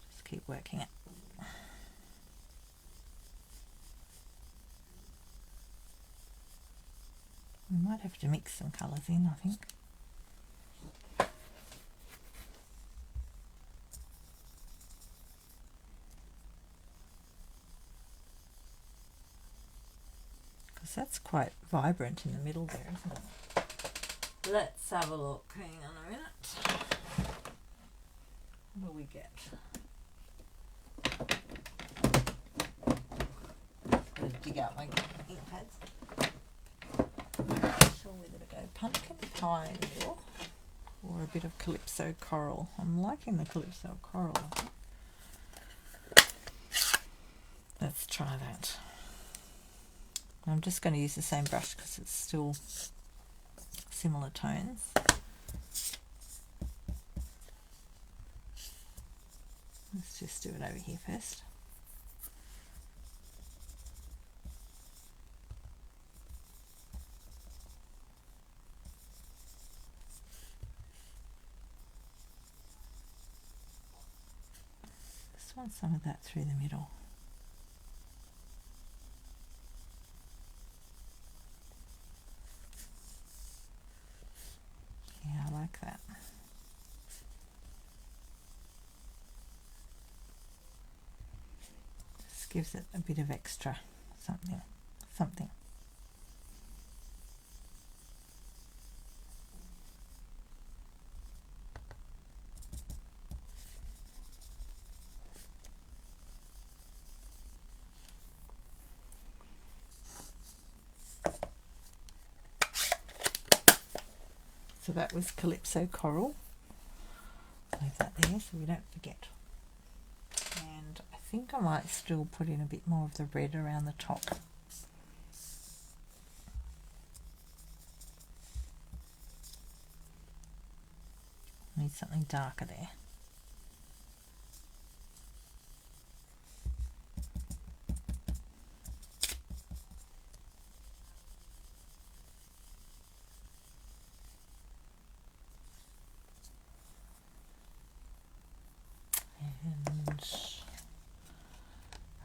Just keep working it. We might have to mix some colours in, I think. Because that's quite vibrant in the middle there, isn't it? Let's have a look. Hang on a minute. What do we get? Gotta dig out my ink pads. pie in the middle, or a bit of Calypso coral. I'm liking the Calypso coral. Let's try that. I'm just going to use the same brush because it's still similar tones. Let's just do it over here first. Just want some of that through the middle. Yeah, I like that. Just gives it a bit of extra something. So that was Calypso coral. Leave that there so we don't forget. And I think I might still put in a bit more of the red around the top. Need something darker there.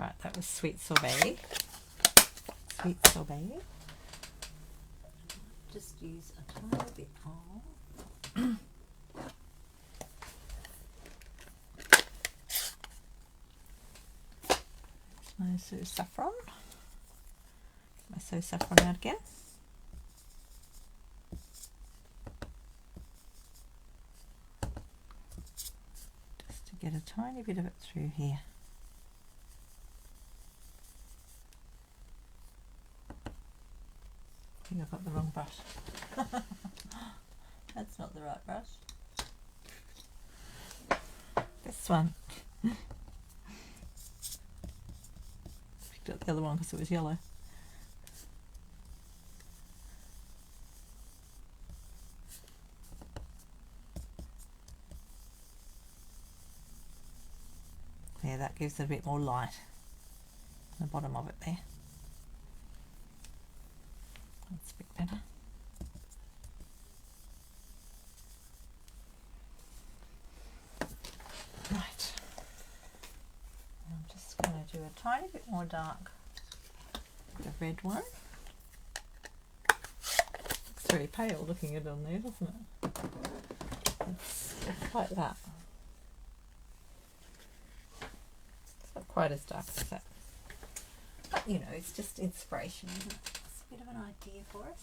Right, that was sweet sorbet. Just use a tiny bit of my saffron. My saffron out again. Just to get a tiny bit of it through here. I think I've got the wrong brush. That's not the right brush. This one. Picked up the other one because it was yellow. Yeah, that gives it a bit more light on the bottom of it there. That's a bit better. Right. I'm just going to do a tiny bit more dark with the red one. It's very pale looking at it on there, doesn't it? It's like that. It's not quite as dark as that. But you know, it's just inspiration, isn't it? It's a bit of an idea for us.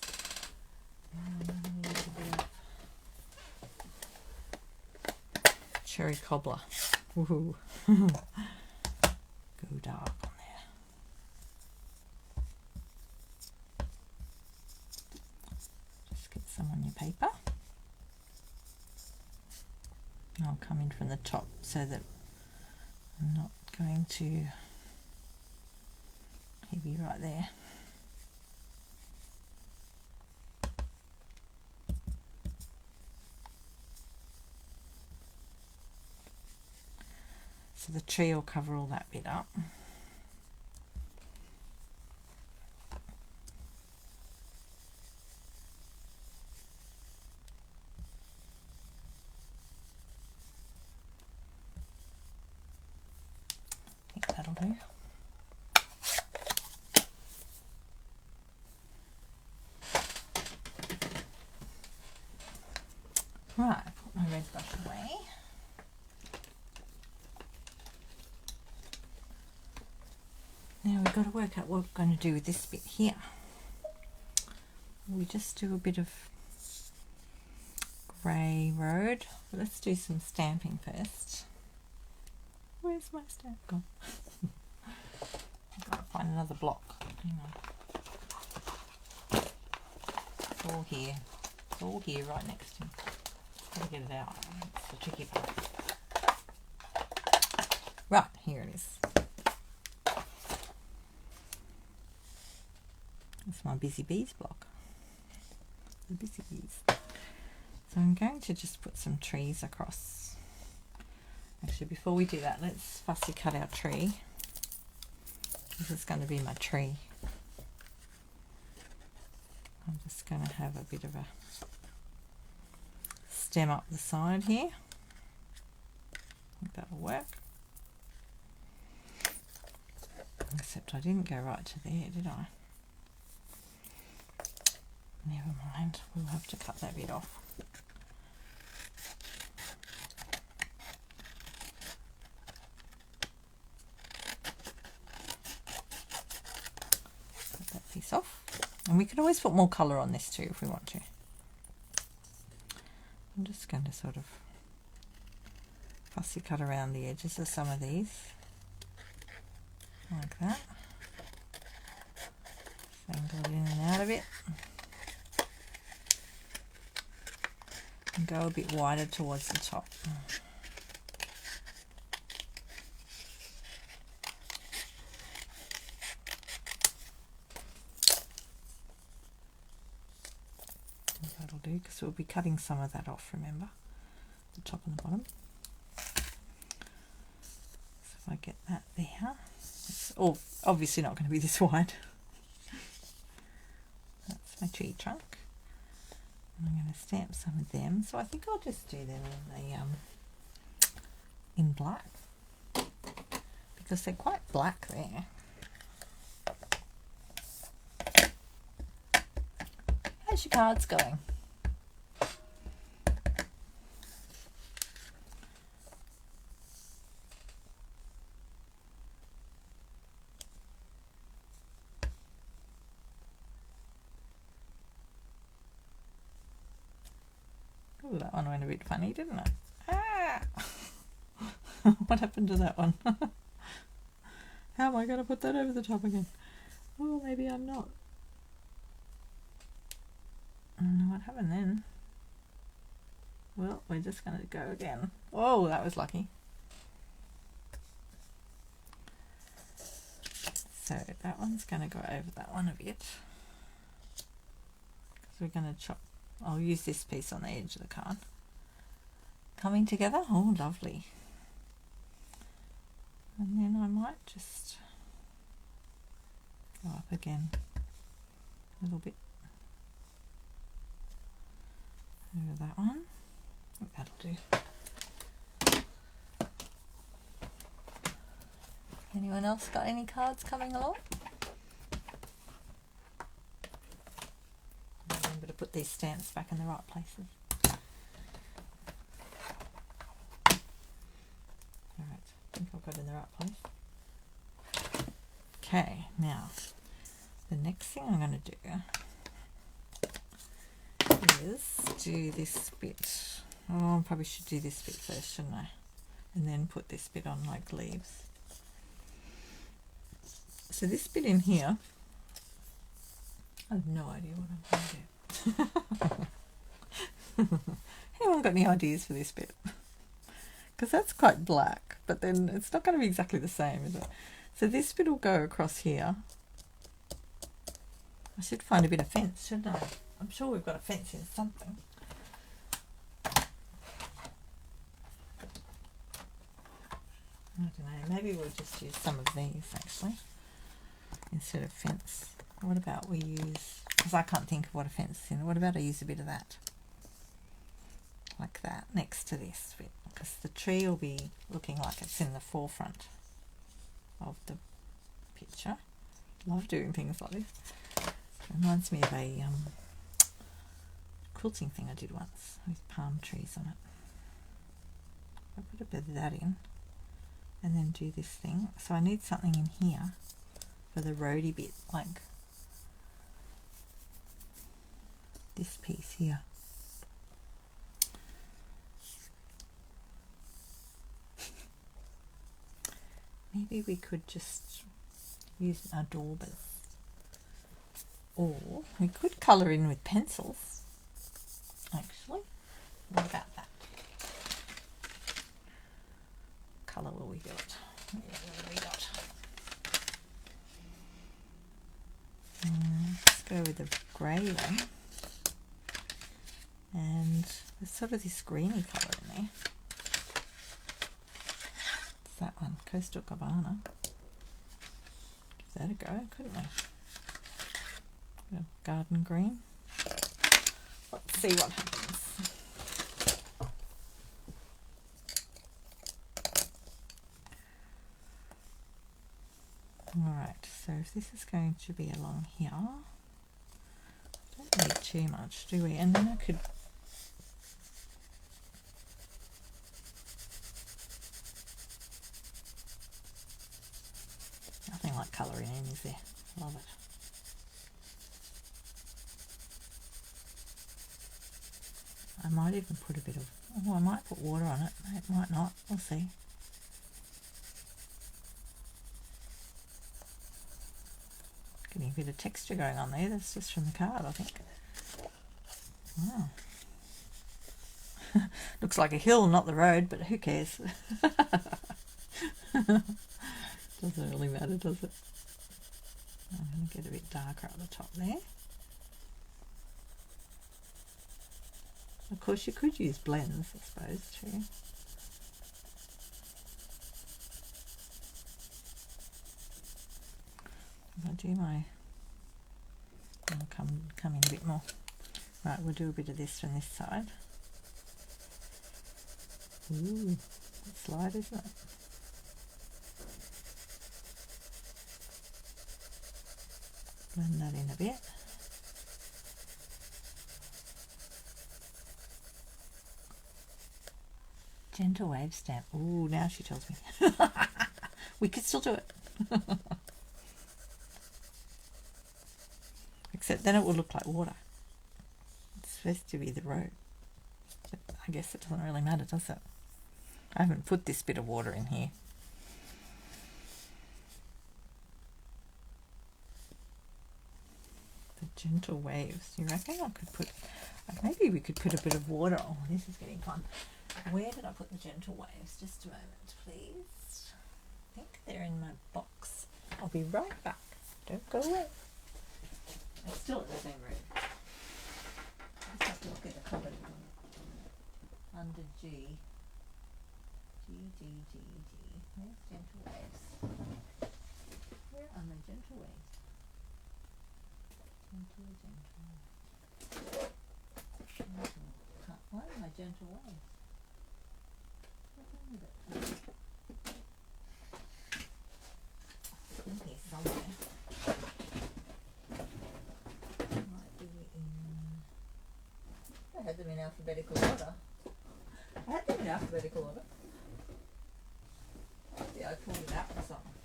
Cherry cobbler. Woohoo. Go dark on there. Just get some on your paper. And I'll come in from the top so that I'm not going to leave you right there. So the tree will cover all that bit up. I think that'll do. Right, put my red brush away. Now we've got to work out what we're going to do with this bit here. We just do a bit of grey road. Let's do some stamping first. Where's my stamp gone? I've got to find another block. Hang on. It's all here. It's all here right next to me. Gotta get it out. It's the tricky part. Right, here it is. It's my Busy Bees block. The Busy Bees. So I'm going to just put some trees across. Actually, before we do that, let's fussy cut our tree. This is going to be my tree. I'm just going to have a bit of a stem up the side here. I think that'll work. Except I didn't go right to there, did I? Never mind, we'll have to cut that bit off. Cut that piece off. And we can always put more colour on this too if we want to. I'm just going to sort of fussy cut around the edges of some of these. Like that. Angle it in and out a bit. And go a bit wider towards the top. That'll do, because we'll be cutting some of that off, remember? The top and the bottom. So if I get that there. It's obviously not going to be this wide. That's my tree trunk. And I'm going to stamp some of them. So I think I'll just do them in black, because they're quite black there. How's your cards going? Oh, that one went a bit funny, didn't it? Ah! What happened to that one? How am I going to put that over the top again? Oh, maybe I'm not. I don't know what happened then. Well, we're just going to go again. Oh, that was lucky. So that one's going to go over that one a bit. Because we're going to chop. I'll use this piece on the edge of the card. Coming together. Oh, lovely. And then I might just go up again a little bit over that one. I think that'll do. Anyone else got any cards coming along? Remember to put these stamps back in the right places. Alright, I think I've got it in the right place. Okay, now the next thing I'm going to do is do this bit. Oh, I probably should do this bit first, shouldn't I? And then put this bit on like leaves. So this bit in here, I have no idea what I'm going to do. Anyone got any ideas for this bit? Because that's quite black, but then it's not going to be exactly the same, is it? So this bit will go across here. I should find a bit of fence, shouldn't I? I'm sure we've got a fence in something. I don't know, maybe we'll just use some of these actually instead of fence. What about we use, because I can't think of what a fence is in, what about I use a bit of that? Like that, next to this bit, because the tree will be looking like it's in the forefront of the picture. Love doing things like this. It reminds me of a quilting thing I did once with palm trees on it. I put a bit of that in and then do this thing. So I need something in here for the roady bit, like this piece here. Maybe we could just use our daubers, or we could colour in with pencils. Actually, what about that? Colour will we do it? What have we got? Let's go with the grey one. And there's sort of this greeny colour in there. It's that one, Coastal Cabana. Give that a go, couldn't we? Garden green. Let's see what happens. Alright, so if this is going to be along here, don't need too much, do we? And then I could nothing like colouring in, is there? Love it. I might even put a bit of, oh, I might put water on it. It might not. We'll see. Getting a bit of texture going on there. That's just from the card, I think. Wow. Looks like a hill, not the road, but who cares? Doesn't really matter, does it? I'm going to get a bit darker at the top there. Of course, you could use blends, I suppose, too. If I do my, I'll come in a bit more. Right, we'll do a bit of this from this side. Ooh, it's light, isn't it? Blend that in a bit. Gentle wave stamp. Ooh, now she tells me. We could still do it. Except then it will look like water. It's supposed to be the road. But I guess it doesn't really matter, does it? I haven't put this bit of water in here. The gentle waves. You reckon I could put, maybe we could put a bit of water. Oh, this is getting fun. Where did I put the gentle waves? Just a moment, please. I think they're in my box. I'll be right back. Don't go away. It's still in the same room. I just have to look at the cupboard. Under G. G. Where's gentle waves? Where are my gentle waves? Gentle. Why are my gentle waves? In here somewhere. Might be in. I had them in alphabetical order. I had them in alphabetical order. Yeah, I pulled it out for something.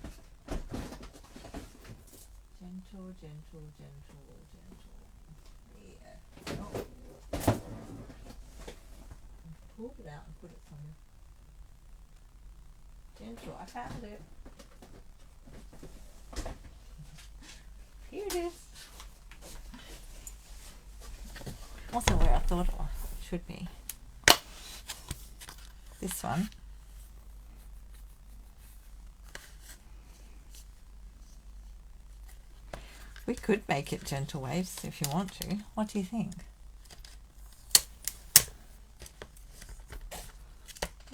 Gentle. Yeah. Oh. Pulled it out and put it somewhere. Gentle, I found it. Here it is. Also where I thought it should be. This one. We could make it gentle waves if you want to. What do you think?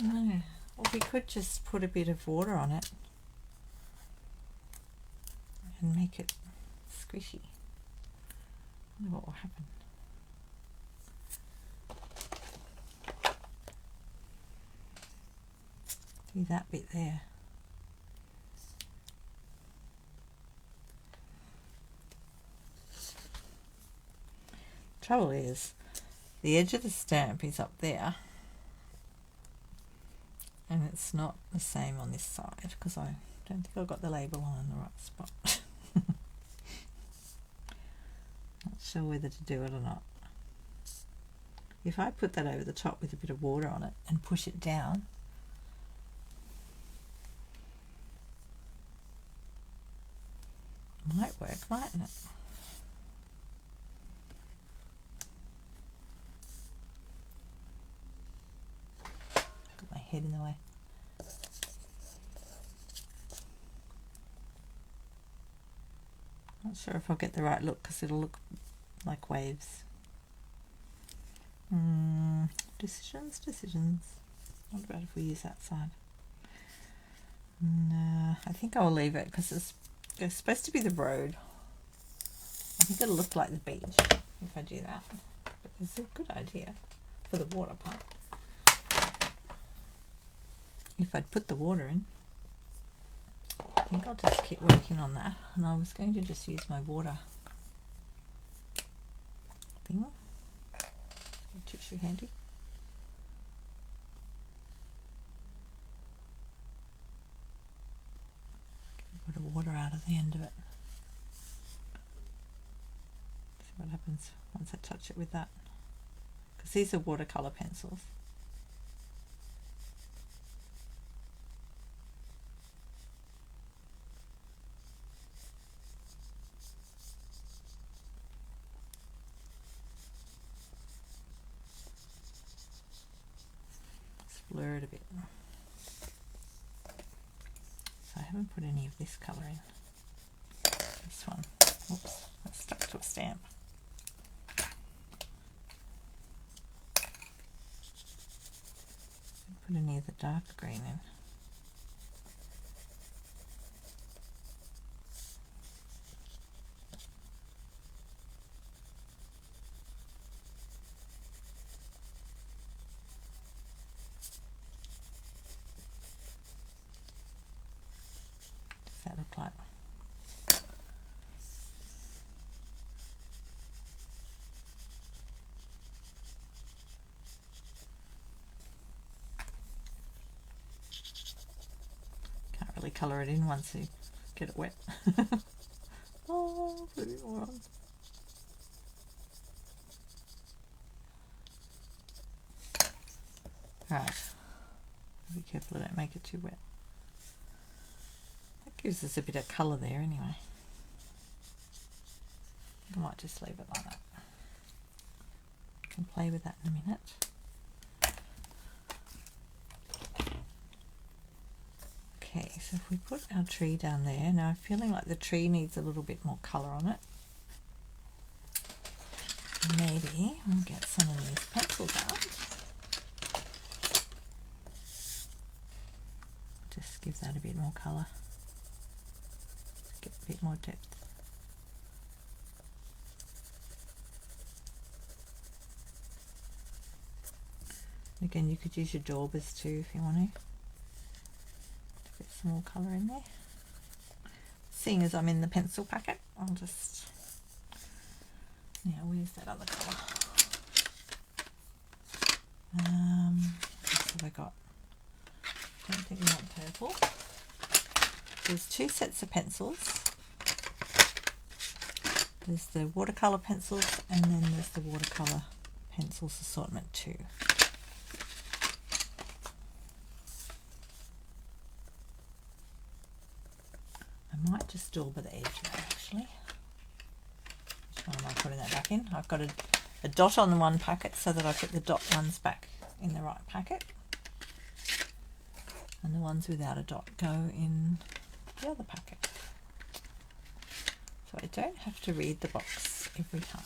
No. Or we could just put a bit of water on it and make it squishy. I wonder what will happen. Do that bit there. Trouble is, the edge of the stamp is up there. And it's not the same on this side because I don't think I've got the label on in the right spot. Not sure whether to do it or not. If I put that over the top with a bit of water on it and push it down, might work, mightn't it? head in the way. Not sure if I'll get the right look because it'll look like waves. Decisions. What about if we use that side? No, I think I'll leave it because it's supposed to be the road. I think it'll look like the beach if I do that. But it's a good idea for the water part. If I'd put the water in, I think I'll just keep working on that. And I was going to just use my water thing. Tissue handy. Get a bit of water out of the end of it. See what happens once I touch it with that. Because these are watercolor pencils. Blur it a bit. So I haven't put any of this colour in. This one. Oops, that's stuck to a stamp. Didn't put any of the darker green in. That look like? Can't really colour it in once you get it wet. Oh, put a bit more on. Right, be careful I don't make it too wet. Gives us a bit of colour there anyway. I might just leave it like that. Can play with that in a minute. Okay, so if we put our tree down there, now I'm feeling like the tree needs a little bit more colour on it. Maybe we'll get some of these pencils out. Just give that a bit more colour. Get a bit more depth. Again, you could use your daubers too if you want to get some more colour in there. Seeing as I'm in the pencil packet, I'll just, yeah, where's that other colour? What have I got? I don't think we want purple. There's two sets of pencils. There's the watercolour pencils and then there's the watercolour pencils assortment too. I might just dauber the edge there actually. Which one am I putting that back in? I've got a dot on the one packet so that I put the dot ones back in the right packet. And the ones without a dot go in the other packet. So I don't have to read the box every time.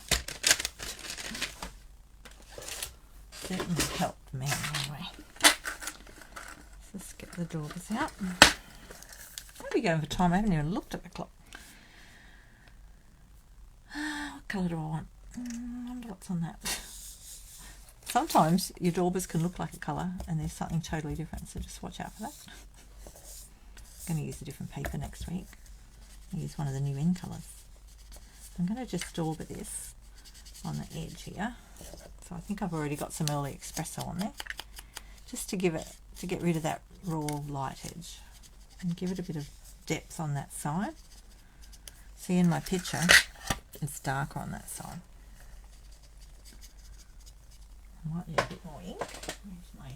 Certainly helped me anyway. Let's get the daubers out. I'll be going for time. I haven't even looked at the clock. What colour do I want? I wonder what's on that. Sometimes your daubers can look like a colour and there's something totally different, so just watch out for that. I'm going to use a different paper next week. I'll use one of the new in colours. I'm going to just dauber this on the edge here. So I think I've already got some early espresso on there, just to give it, to get rid of that raw light edge and give it a bit of depth on that side. See, in my picture it's darker on that side. I might need a bit more ink. Where's my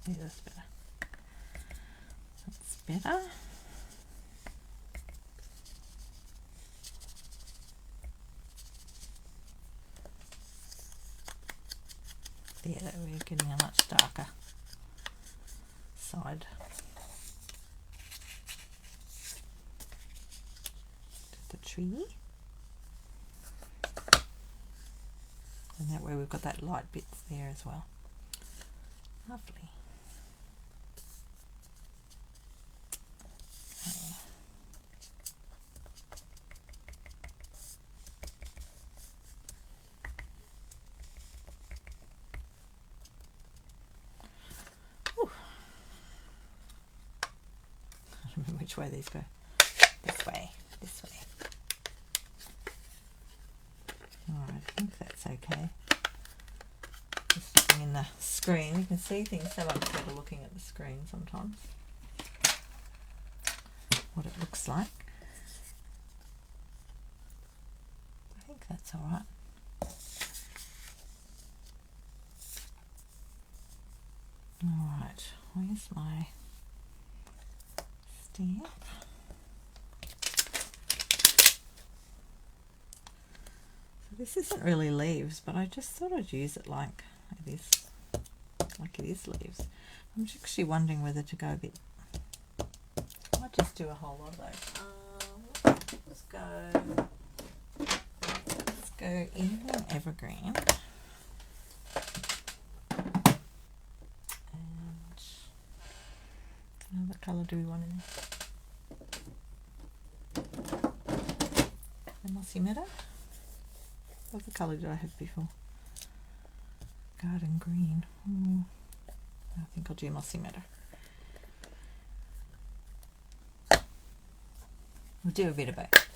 Yeah, that's better. That's better. Yeah, we're getting a much darker side to the tree. And that way we've got that light bits there as well. Lovely. Okay. Ooh. I don't remember which way these go. This way, this way. Alright, I think that's okay. Just looking in the screen, you can see things so much better looking at the screen sometimes. What it looks like. I think that's alright. Alright, where's my stamp? So this isn't really leaves, but I just thought I'd use it like it is leaves. I'm just actually wondering whether to go a bit. I might just do a whole lot of those. Let's go in an evergreen. What colour do we want in there? The mossy meadow? What colour did I have before? Garden green. I think I'll do mossy meadow. We'll do a bit of both.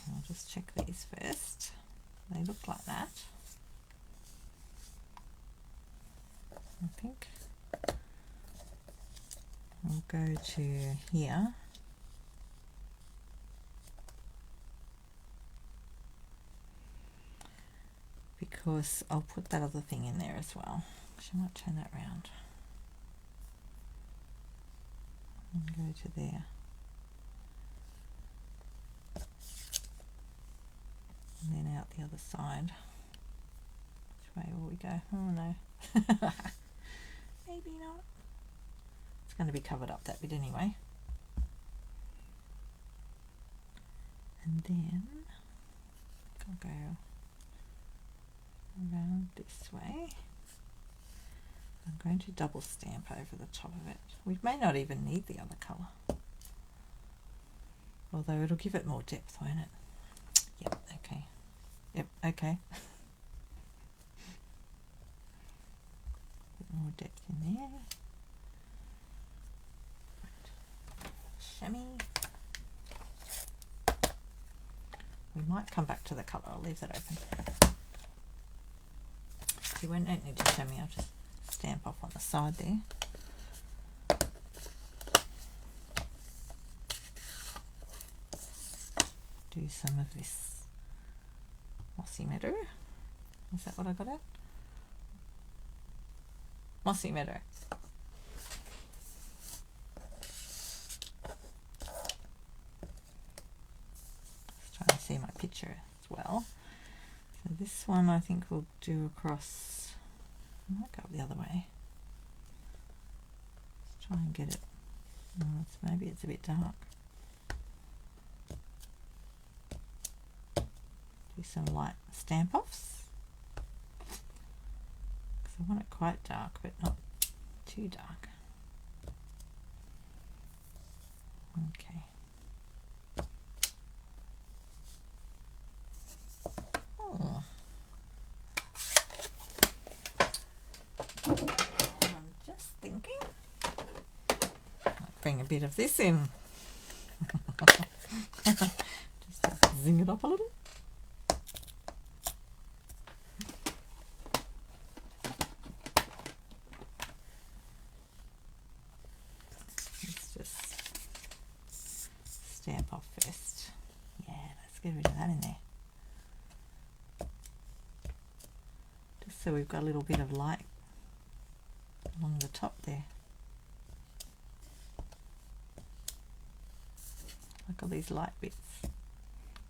I'll just check these first. They look like that. I think I'll go to here. Because I'll put that other thing in there as well. Actually, I might turn that round and go to there. And then out the other side. Which way will we go? Oh no. Maybe not. It's going to be covered up that bit anyway. And then I'll go around this way. I'm going to double stamp over the top of it. We may not even need the other colour. Although it'll give it more depth, won't it? Yep, okay. Yep, okay. Bit more depth in there. Right. Chamois. We might come back to the colour. I'll leave that open. You won't need to show me. I'll just stamp off on the side there. Do some of this mossy meadow. Is that what I got at? Mossy meadow. Just trying to see my picture as well. So this one I think we'll do across. I might go up the other way. Let's try and get it. Oh, maybe it's a bit dark. Do some light stamp offs. Because I want it quite dark, but not too dark. Okay. Oh. I'm just thinking. I'll bring a bit of this in. Just to zing it up a little. Let's just stamp off first. Yeah, let's get rid of that in there. so we've got a little bit of light along the top there. Like all these light bits.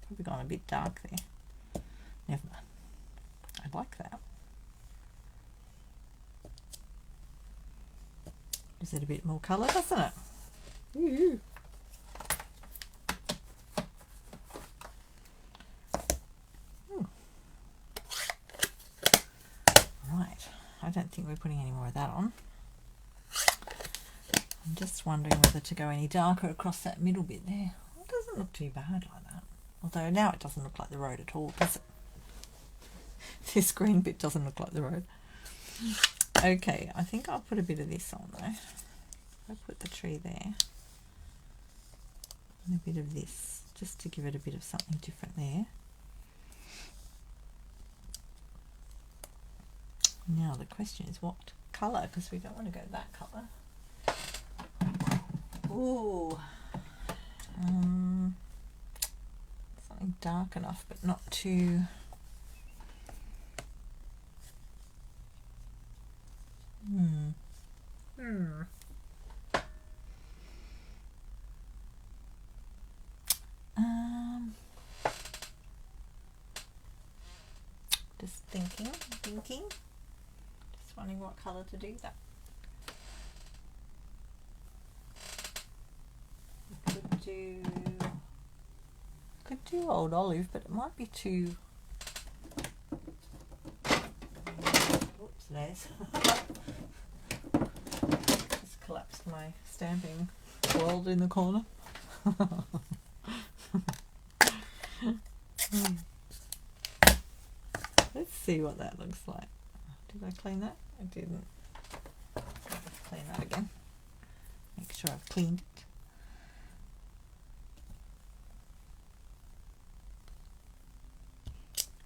Probably gone a bit dark there. Never mind. I like that. Gives it a bit more colour, doesn't it? Ooh. Right, I don't think we're putting any more of that on. I'm just wondering whether to go any darker across that middle bit there. It doesn't look too bad like that. Although now it doesn't look like the road at all, does it? This green bit doesn't look like the road. Okay, I think I'll put a bit of this on though. I'll put the tree there. And a bit of this, just to give it a bit of something different there. Now the question is what colour, because we don't want to go that colour. Ooh. Something dark enough but not too... Just thinking. Just wondering what colour to do that. Could do old olive, but it might be too... Oops, there's. Just collapsed my stamping world in the corner. Let's see what that looks like. Did I clean that? I didn't. Let's clean that again. Make sure I've cleaned it.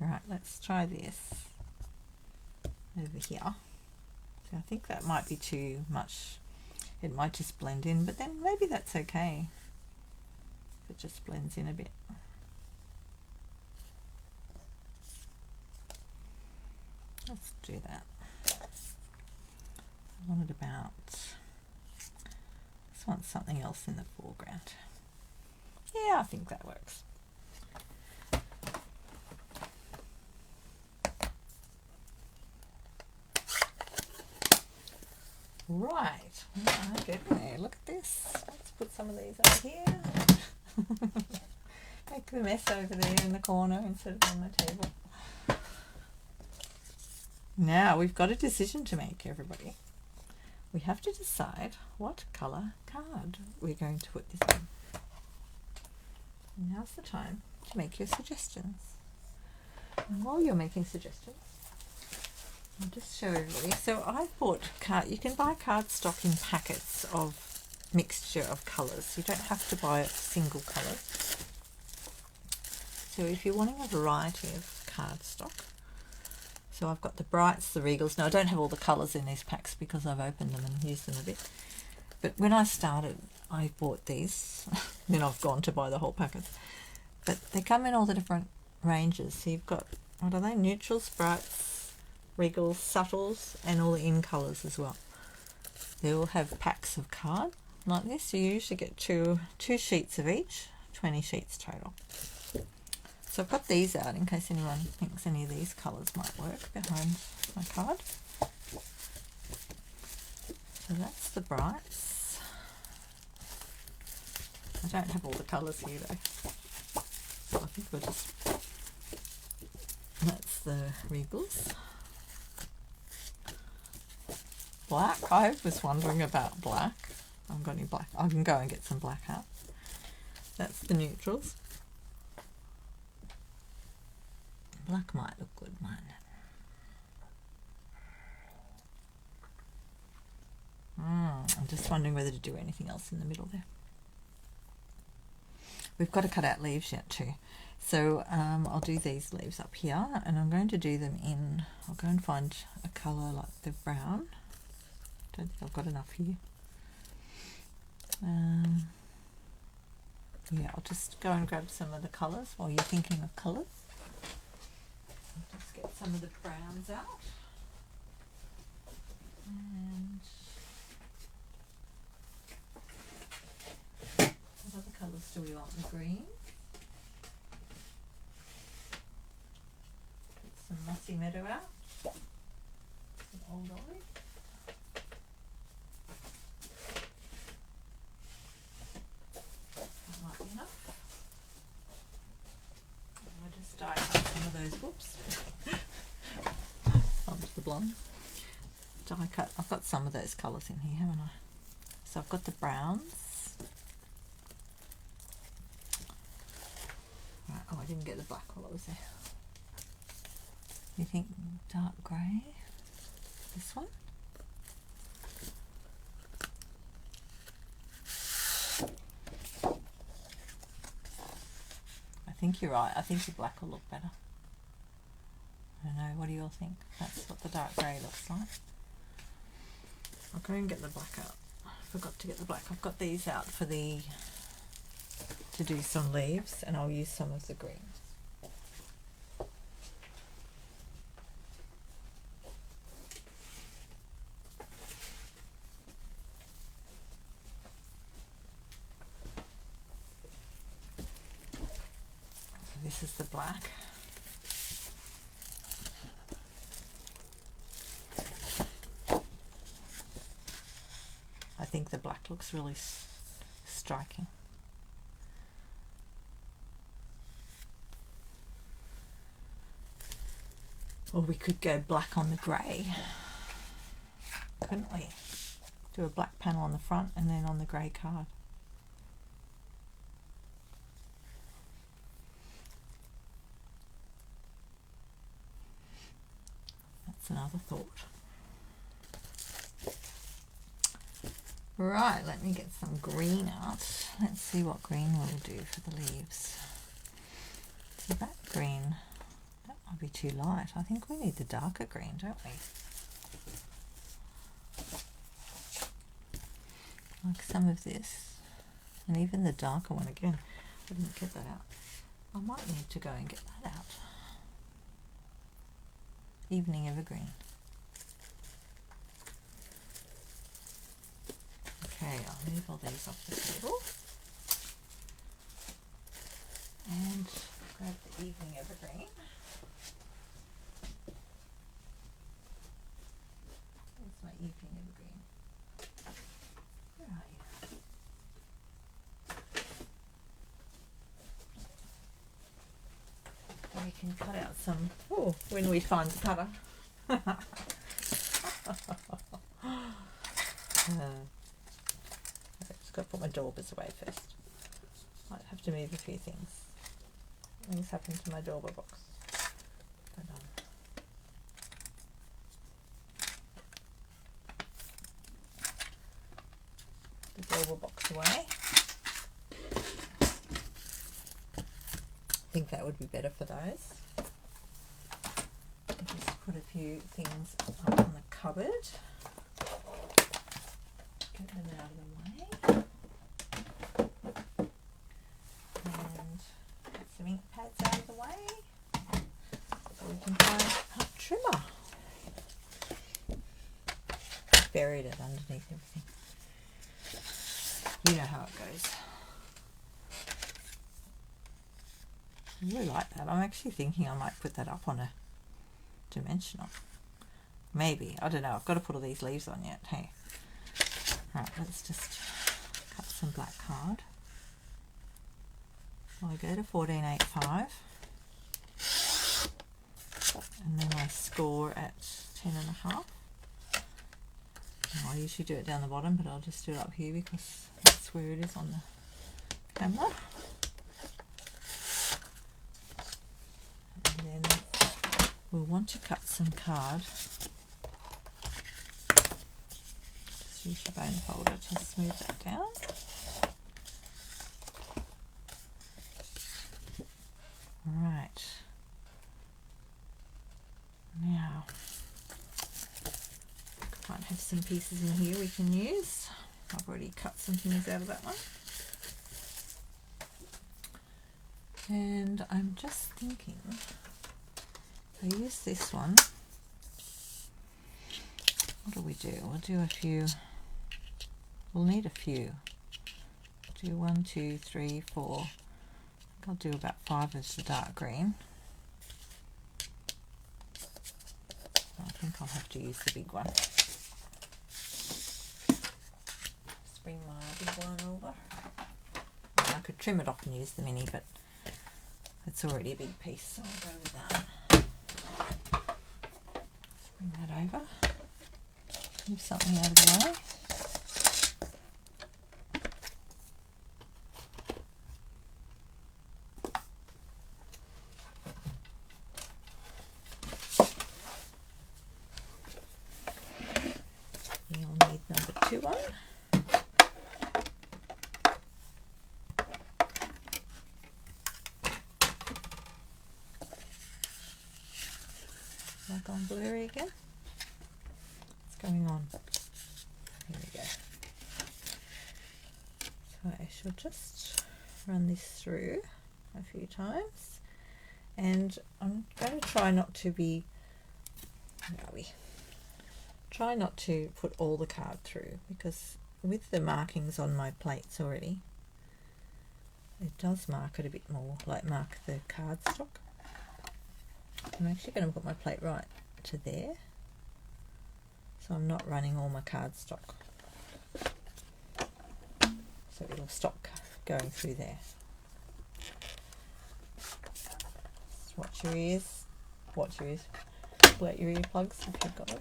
Right, let's try this over here. So I think that might be too much. It might just blend in, but then maybe that's okay. It just blends in a bit. Let's do that. I wanted about... Just want something else in the foreground. Yeah, I think that works. Right, I'm getting there. Look at this. Let's put some of these up here. Make the mess over there in the corner instead of on the table. Now we've got a decision to make, everybody. We have to decide what colour card we're going to put this in. Now's the time to make your suggestions. And while you're making suggestions, I'll just show everybody. So I bought you can buy cardstock in packets of mixture of colours. You don't have to buy single colours. So if you're wanting a variety of cardstock, so I've got the Brights, the Regals. Now I don't have all the colours in these packs because I've opened them and used them a bit. But when I started, I bought these. Then I've gone to buy the whole packet. But they come in all the different ranges. So you've got, what are they? Neutrals, Brights, Regals, Subtles, and all the in colours as well. They all have packs of card like this. So you usually get two sheets of each, 20 sheets total. So I've got these out in case anyone thinks any of these colours might work behind my card. So that's the Brights. I don't have all the colours here though. So I think we'll just... That's the Regals. Black. I was wondering about black. I haven't got any black. I can go and get some black out. That's the Neutrals. Black might look good, mightn't it? I'm just wondering whether to do anything else in the middle there. We've got to cut out leaves yet too. So I'll do these leaves up here and I'm going to do them in, I'll go and find a colour like the brown. Don't think I've got enough here. Yeah, I'll just go and grab some of the colours while you're thinking of colours. I'll just get some of the browns out. And what other colours do we want? The green. Put some mossy meadow out. Some old olive. That might be enough. I'll just dye cut some of those. Whoops. Onto the blonde. Die cut. I've got some of those colours in here, haven't I? So I've got the browns. Right. Oh, I didn't get the black while I was there. You think dark grey? This one? I think you're right. I think the black will look better. I don't know. What do you all think? That's what the dark grey looks like. I'll go and get the black out. I forgot to get the black. I've got these out for to do some leaves, and I'll use some of the green. This is the black. I think the black looks really striking. Or we could go black on the grey, couldn't we? Do a black panel on the front and then on the grey card. That's another thought. Right, let me get some green out. Let's see what green will do for the leaves. So that green, that might be too light. I think we need the darker green, don't we? Like some of this, and even the darker one again. I didn't get that out. I might need to go and get that out. Evening Evergreen. Okay, I'll move all these off the table and grab the Evening Evergreen. Where's my Evening Evergreen? Where are you? We can cut out some, oh, when we find the cutter. Got to put my daubers away first. Might have to move a few things. Things happen to my dauber box. But, the dauber box away. I think that would be better for those. Just put a few things up on the cupboard. Get them out of the way. And get some ink pads out of the way. So we can find a trimmer. Buried it underneath everything. You know how it goes. I really like that. I'm actually thinking I might put that up on a dimensional. Maybe. I don't know. I've got to put all these leaves on yet. Hey. Right, let's just cut some black card. So I go to 14.85 and then I score at 10.5. I usually do it down the bottom, but I'll just do it up here because that's where it is on the camera. And then we'll want to cut some card. Use your bone folder to smooth that down. Right. Now, might have some pieces in here we can use. I've already cut some things out of that one. And I'm just thinking, I use this one. What do we do? We'll do a few. We'll need a few. Do 1, 2, 3, 4. I think I'll do about 5 of the dark green. I think I'll have to use the big one. Just bring my big one over. I could trim it off and use the mini, but it's already a big piece, so I'll go with that. Let's bring that over. Move something out of the way. You'll need number 2 on. Like on blurry again. What's going on? Here we go. So I shall just run this through a few times, and I'm going to try not to be, try not to put all the card through, because with the markings on my plates already, it does mark it a bit more, like mark the cardstock. I'm actually going to put my plate right to there, so I'm not running all my cardstock, so it'll stop going through there. Just watch your ears, wet your earplugs if you've got them.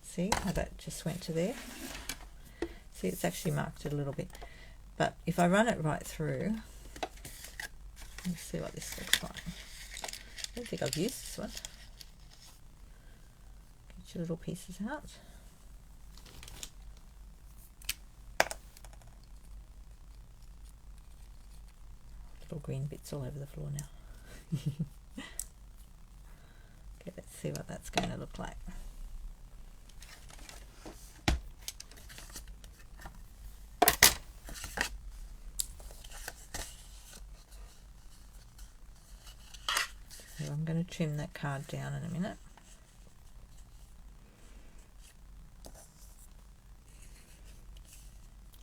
See how that just went to there? See, it's actually marked it a little bit, but if I run it right through, let's see what this looks like. I don't think I've used this one. Get your little pieces out. Little green bits all over the floor now. Okay, let's see what that's going to look like. So I'm going to trim that card down in a minute.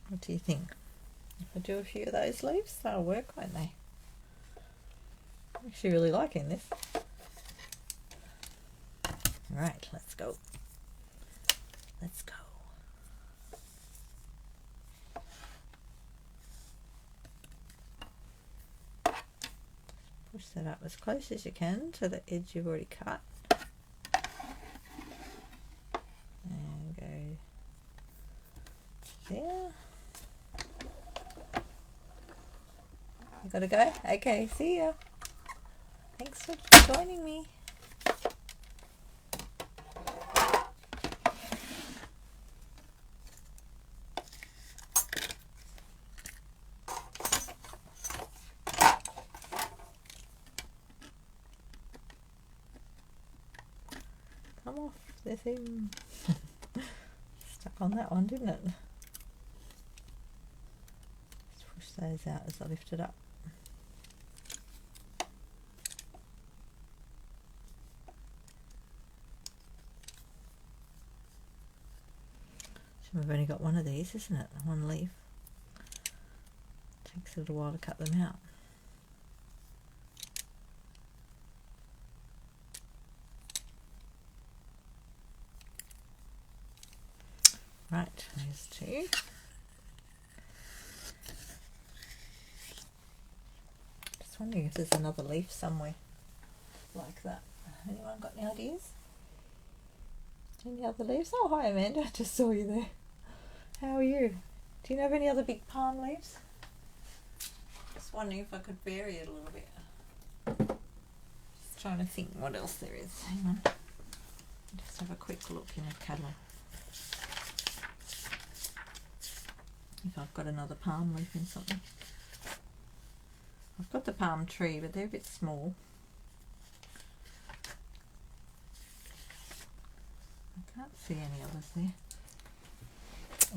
What do you think? If I do a few of those leaves, they'll work, won't they? I'm actually really liking this. Right, let's go. Let's go. Push that up as close as you can to the edge you've already cut. And go there. You gotta go? Okay, see ya. Thanks for joining me. Come off, this thing. Stuck on that one, didn't it? Just push those out as I lift it up. We've only got one of these, isn't it? One leaf. Takes a little while to cut them out. Right, there's 2. Just wondering if there's another leaf somewhere like that. Anyone got any ideas? Any other leaves? Oh, hi Amanda, I just saw you there. How are you? Do you know of any other big palm leaves? Just wondering if I could vary it a little bit. Just trying to think what else there is. Hang on. Just have a quick look in a catalogue. If I've got another palm leaf in something. I've got the palm tree, but they're a bit small. I can't see any others there.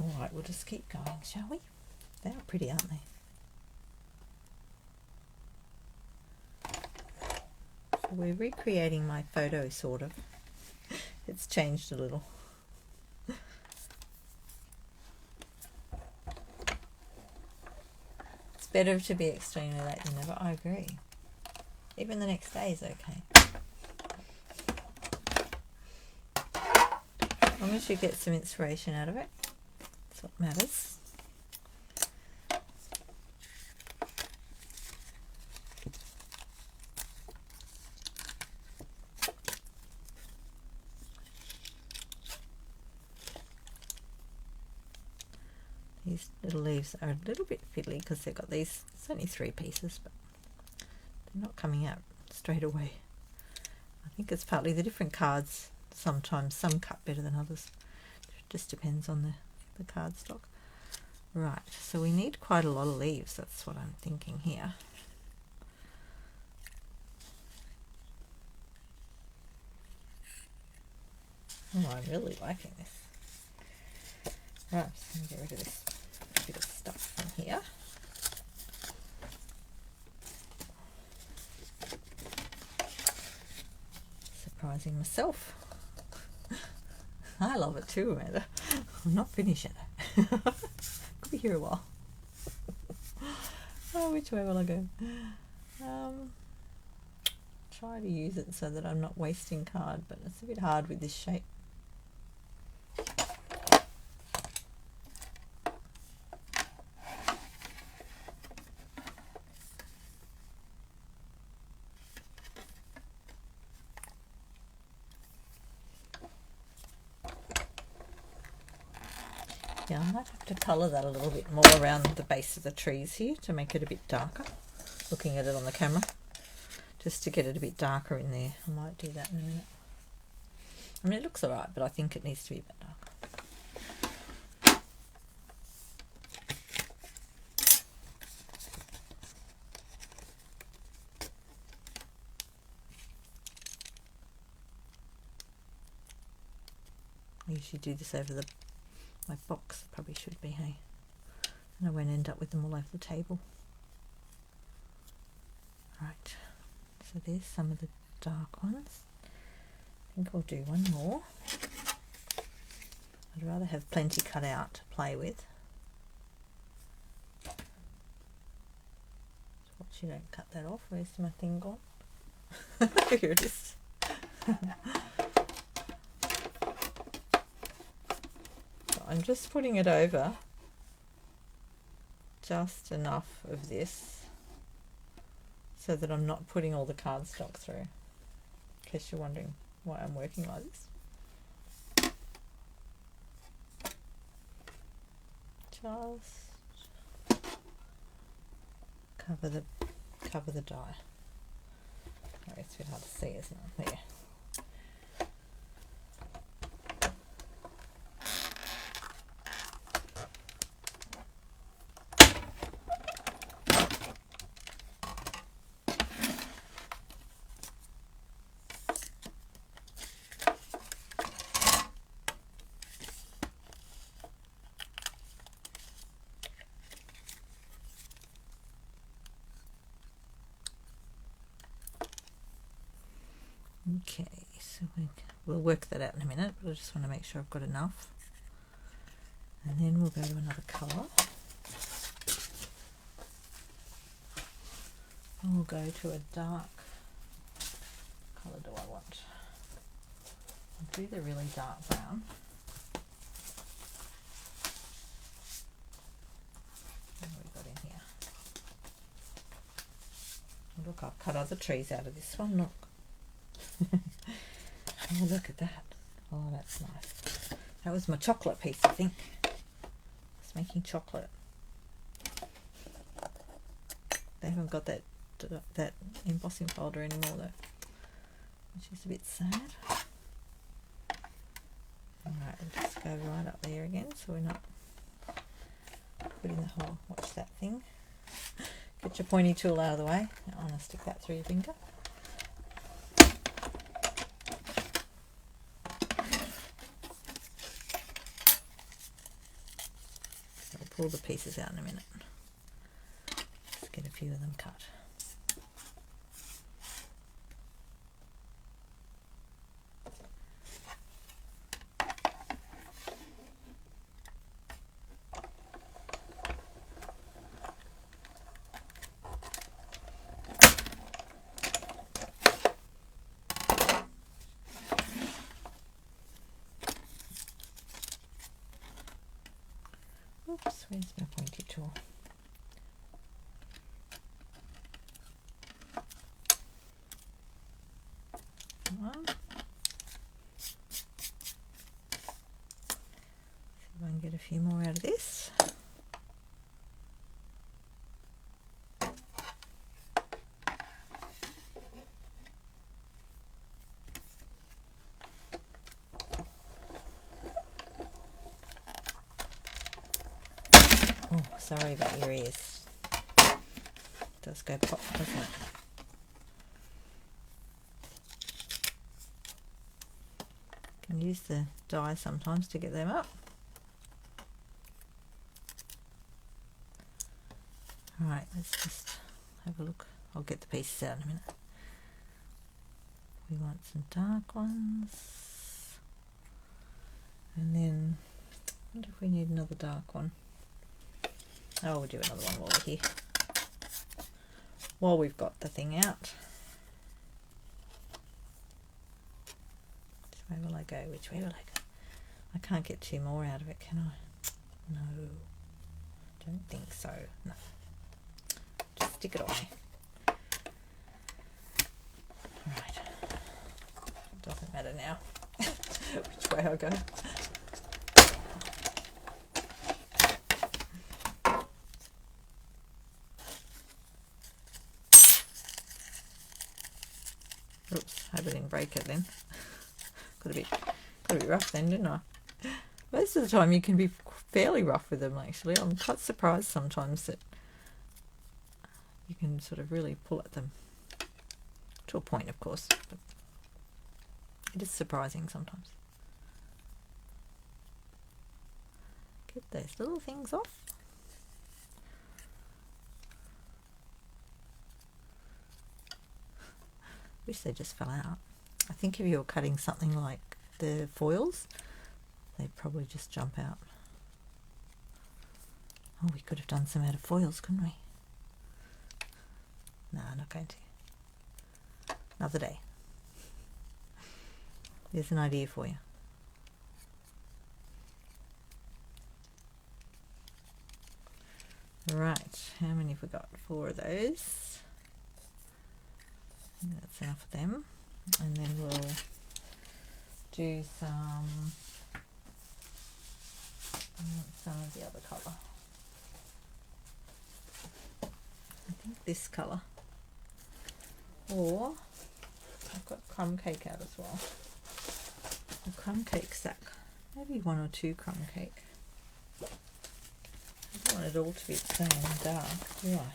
Alright, we'll just keep going, shall we? They are pretty, aren't they? So we're recreating my photo, sort of. It's changed a little. Better to be extremely late than never. I agree. Even the next day is okay. As long as you get some inspiration out of it, that's what matters. These little leaves are a little bit fiddly because they've got these, it's only 3 pieces, but they're not coming out straight away. I think it's partly the different cards. Sometimes some cut better than others. It just depends on the cardstock. Right, so we need quite a lot of leaves. That's what I'm thinking here. Oh, I'm really liking this. Right, I'm just going to get rid of this bit of stuff from here. Surprising myself. I love it too, Amanda. I'm not finished yet. Could be here a while. Oh, which way will I go? Try to use it so that I'm not wasting card, but it's a bit hard with this shape. Yeah, I might have to colour that a little bit more around the base of the trees here to make it a bit darker, looking at it on the camera, just to get it a bit darker in there. I might do that in a minute. I mean, it looks alright, but I think it needs to be a bit darker. I usually do this over my box. Probably should be, hey? And I won't end up with them all over the table. Right, so there's some of the dark ones. I think I'll do one more. I'd rather have plenty cut out to play with. Watch you don't cut that off. Where's my thing gone? Here it is. So I'm just putting it over just enough of this so that I'm not putting all the cardstock through, in case you're wondering why I'm working like this. Just cover the die. Oh, it's a bit hard to see, isn't it? There. Okay, so we'll work that out in a minute, but I just want to make sure I've got enough. And then we'll go to another colour. And we'll go to a dark colour do I want? I'll do the really dark brown. What have we got in here? Look, I've cut other trees out of this one, look. Oh, look at that. Oh, that's nice. That was my chocolate piece, I think. It's making chocolate. They haven't got that embossing folder anymore though, which is a bit sad. Alright, we'll just go right up there again so we're not putting the whole, watch that thing. Get your pointy tool out of the way. I want to stick that through your finger. I'll pull the pieces out in a minute. Let's get a few of them cut. Where's my pointy tool? One. See if I can get a few more out of this. Oh, sorry about your ears. It does go pop, doesn't it? Can use the die sometimes to get them up. Alright, let's just have a look. I'll get the pieces out in a minute. We want some dark ones. And then, I wonder if we need another dark one. Oh, we'll do another one while we're here. While we've got the thing out. Which way will I go? Which way will I go? I can't get two more out of it, can I? No. Don't think so. No. Just stick it away. Alright. Doesn't matter now which way I go. Oops, hope I didn't break it then. Got a bit rough then, didn't I? Most of the time you can be fairly rough with them actually. I'm quite surprised sometimes that you can sort of really pull at them. To a point, of course. But it is surprising sometimes. Get those little things off. Wish they just fell out. I think if you were cutting something like the foils, they'd probably just jump out. Oh, we could have done some out of foils, couldn't we? No, not going to. Another day. There's an idea for you. Right, how many have we got? 4 of those. That's enough of them. And then we'll do some of the other colour. I think this colour. Or I've got crumb cake out as well. A crumb cake sack. Maybe 1 or 2 crumb cake. I don't want it all to be the same dark, do I?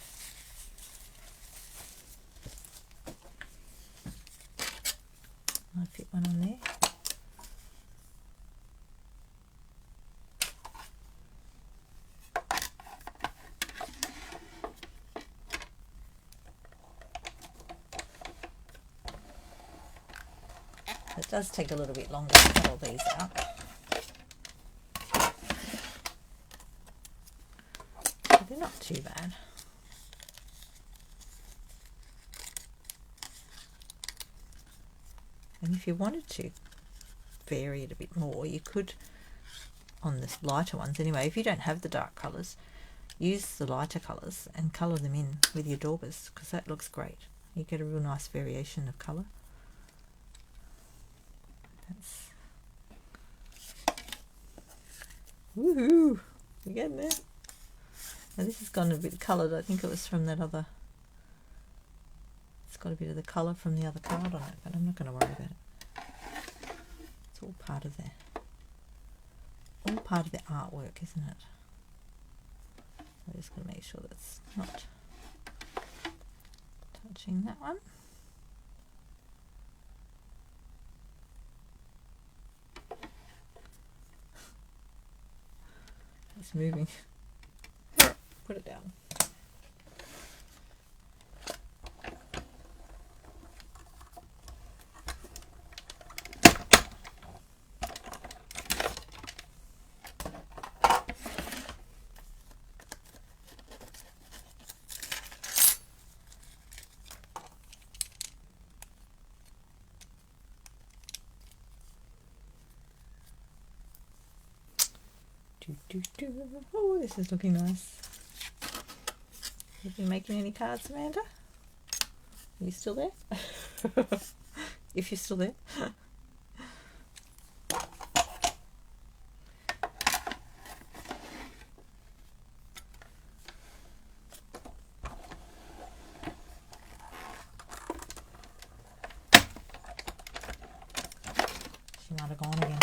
I'll fit one on there. It does take a little bit longer to cut all these out. But they're not too bad. And if you wanted to vary it a bit more, you could, on the lighter ones anyway, if you don't have the dark colours, use the lighter colours and colour them in with your daubers, because that looks great. You get a real nice variation of colour. That's woohoo! We're getting there. Now this has gone a bit coloured. I think it was from that other. It's got a bit of the colour from the other card on it, but I'm not going to worry about it. It's all part of the artwork, isn't it? I'm just going to make sure that's not touching that one. It's moving. Put it down. Oh, this is looking nice. You been making any cards, Amanda? Are you still there? If you're still there. She might have gone again.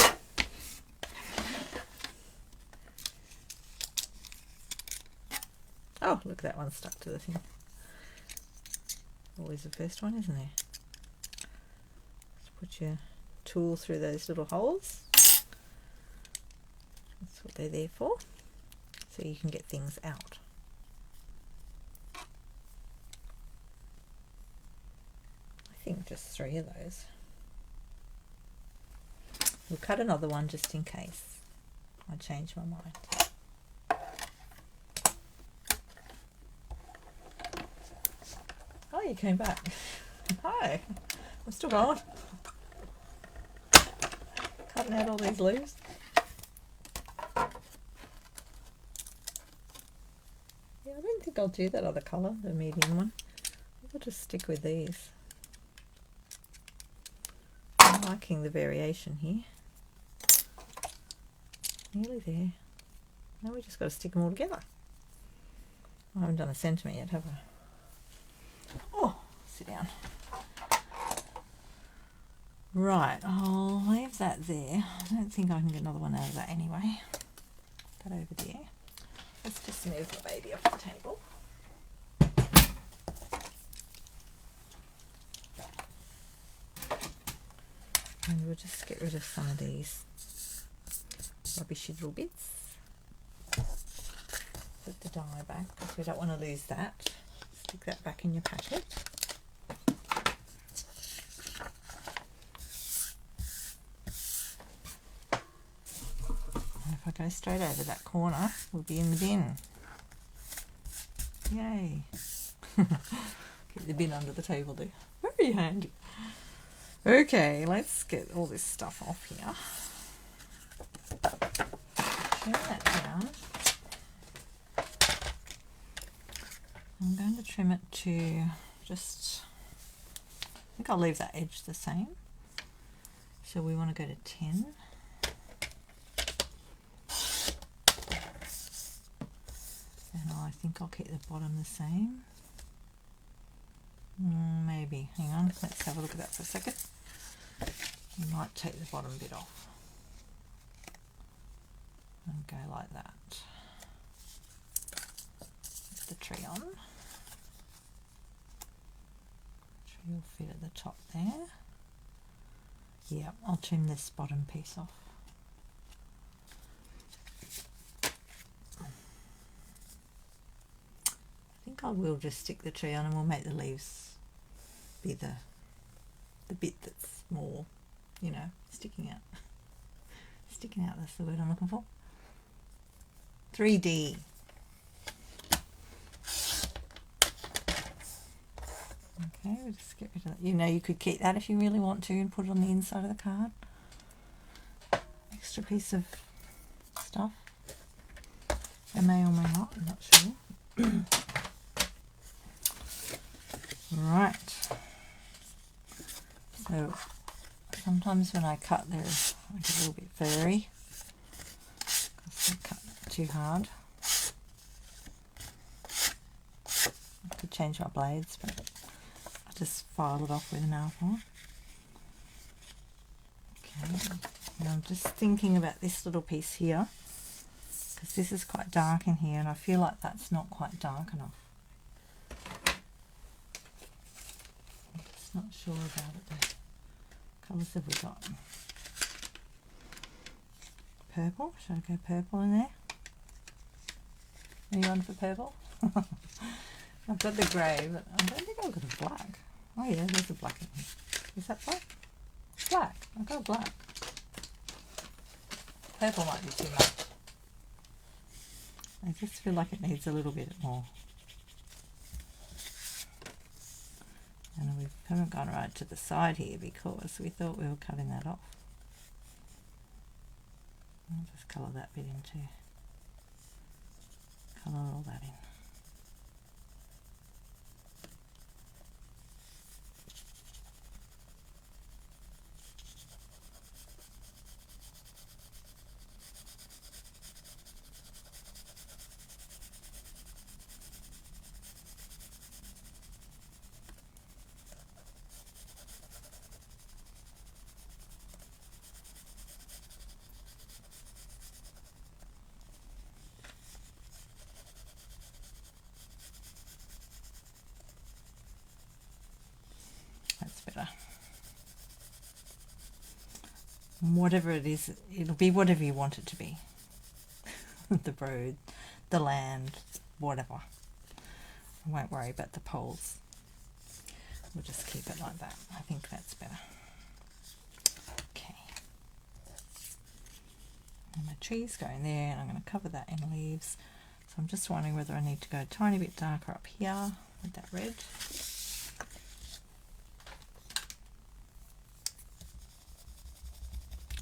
Oh, look, that one stuck to the thing. Always the first one, isn't there? Just put your tool through those little holes. That's what they're there for, so you can get things out. I think just 3 of those. We'll cut another one just in case I change my mind. Oh, you came back. Hi, I'm still going. Cutting out all these leaves. Yeah, I don't think I'll do that other colour, the medium one. I'll just stick with these. I'm liking the variation here. Nearly there. Now we just got to stick them all together. I haven't done a sentiment yet, have I? Oh, sit down. Right, I'll leave that there. I don't think I can get another one out of that anyway. That over there. Let's just move my baby off the table. And we'll just get rid of some of these rubbishy little bits. Put the die back because we don't want to lose that. Stick that back in your packet. And if I go straight over that corner, we'll be in the bin. Yay! Keep the bin under the table there. Very handy. Okay, let's get all this stuff off here. Turn that down. I'm going to trim it to just, I think I'll leave that edge the same. So we want to go to 10. And I think I'll keep the bottom the same. Maybe, hang on, let's have a look at that for a second. You might take the bottom bit off and go like that. Put the tree on. Tree will fit at the top there. Yeah, I'll trim this bottom piece off. I think I will just stick the tree on and we'll make the leaves be the bit that's more, you know, sticking out. Sticking out, that's the word I'm looking for. 3D. Okay, we'll just get rid of that. You know, you could keep that if you really want to and put it on the inside of the card. Extra piece of stuff. It may or may not, I'm not sure. Right. So sometimes when I cut there, I get a little bit furry because I cut too hard. I could change my blades, but I just file it off with a nail file. Okay, and I'm just thinking about this little piece here because this is quite dark in here and I feel like that's not quite dark enough. I'm just not sure about it though. Colours have we got? Purple? Should I go purple in there? Are you on for purple? I've got the grey, but I don't think I've got a black. Oh yeah, there's a black in here. Is that black? Black. I've got black. Purple might be too much. I just feel like it needs a little bit more. And we haven't gone right to the side here because we thought we were cutting that off. I'll just colour that bit in too. colour all that in. That's better. Whatever it is, it'll be whatever you want it to be. The road, the land, whatever. I won't worry about the poles. We'll just keep it like that. I think that's better. Okay. And my tree's going there, and I'm going to cover that in leaves. So I'm just wondering whether I need to go a tiny bit darker up here with that red.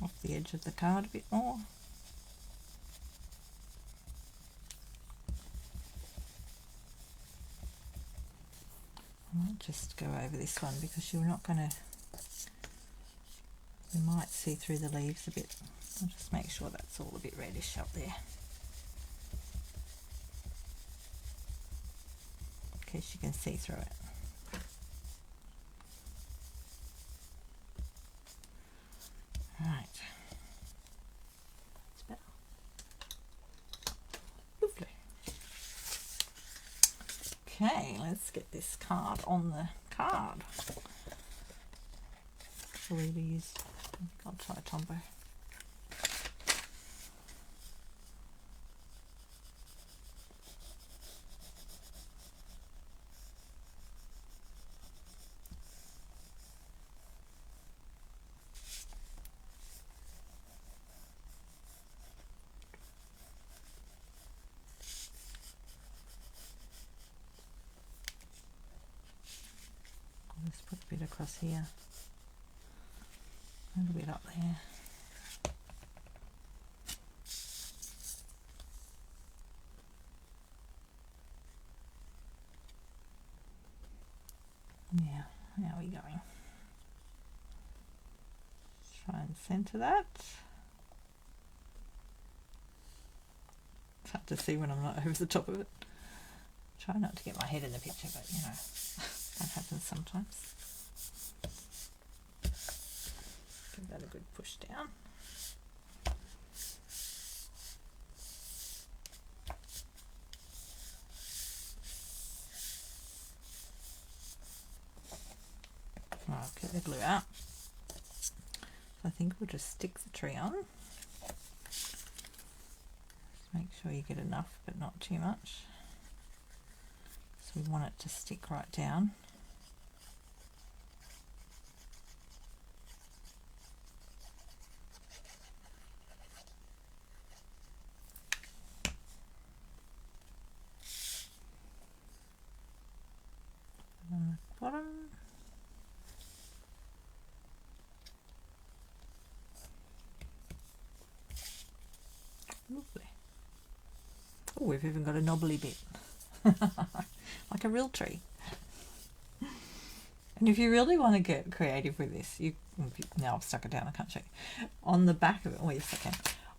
Off the edge of the card a bit more. I might just go over this one because you're not going to, you might see through the leaves a bit. I'll just make sure that's all a bit reddish up there, in case you can see through it. Right. That's better. Lovely. Okay, let's get this card on the card. Shall we use, I think I'll try Tombow. Let's put a bit across here, a little bit up there. Yeah, how are we going? Try and centre that. It's hard to see when I'm not over the top of it. Try not to get my head in the picture, but you know, that happens sometimes. Give that a good push down. I'll get the glue out. I think we'll just stick the tree on. Just make sure you get enough, but not too much. So we want it to stick right down. And on the bottom. Lovely. Oh, we've even got a knobbly bit. Like a real tree. And if you really want to get creative with this, you now I've stuck it down, I can't show you. On the back of it, oh yes I can.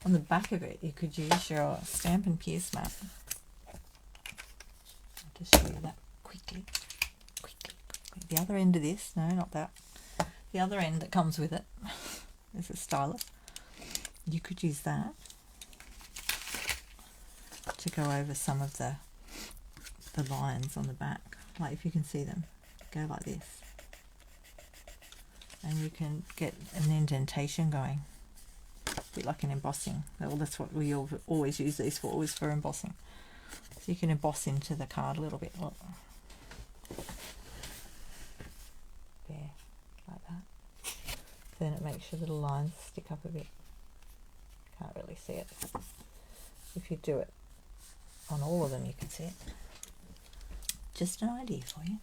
On the back of it, you could use your Stampin' Pierce mat. I'll just show you that quickly. The other end of this, no, not that. The other end that comes with it is a stylus. You could use that to go over some of the lines on the back, like if you can see them, go like this, and you can get an indentation going, a bit like an embossing. Well, that's what we always use these for, always for embossing. So you can emboss into the card a little bit. Look. There, like that. Then it makes your little lines stick up a bit. Can't really see it. If you do it on all of them, you can see it. Just an idea for you.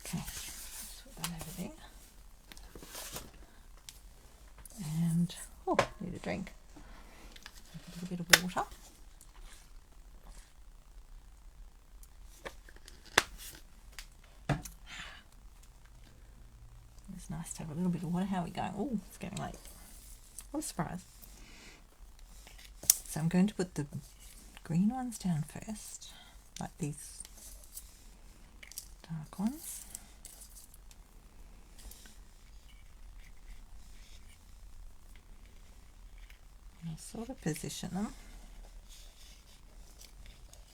Okay, let's put that over there. And, oh, need a drink. A little bit of water. It's nice to have a little bit of water. How are we going? Oh, it's getting late. What a surprise. So I'm going to put the green ones down first, like these dark ones. And I'll sort of position them.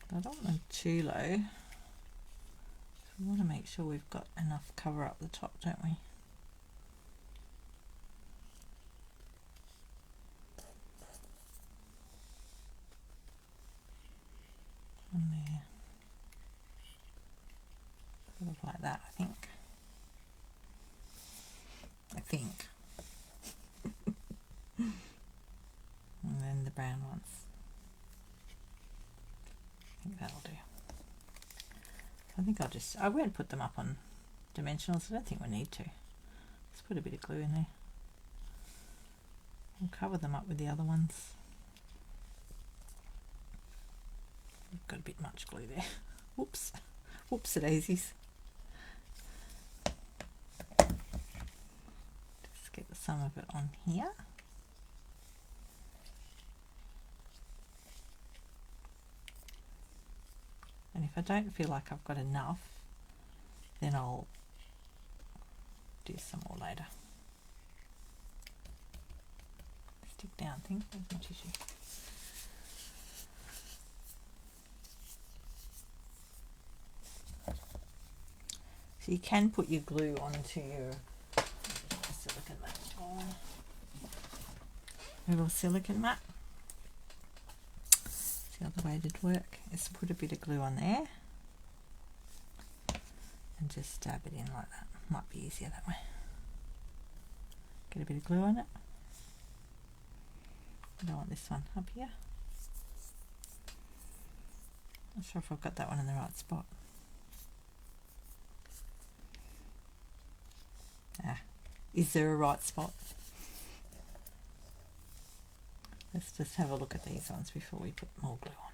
I don't want them too low. So we want to make sure we've got enough cover up the top, don't we? And there. Sort of like that, I think. And then the brown ones. I think that'll do. I think I won't put them up on dimensionals. I don't think we need to. Let's put a bit of glue in there. We'll cover them up with the other ones. We've got a bit much glue there. Whoops. Whoops, daisies. Just get some of it on here. And if I don't feel like I've got enough, then I'll do some more later. Stick down thing. Where's my tissue? So you can put your glue onto your silicone mat. Little silicone mat. The other way to work is to put a bit of glue on there and just stab it in like that. Might be easier that way. Get a bit of glue on it. I don't want this one up here. Not sure if I've got that one in the right spot. Is there a right spot? Let's just have a look at these ones before we put more glue on.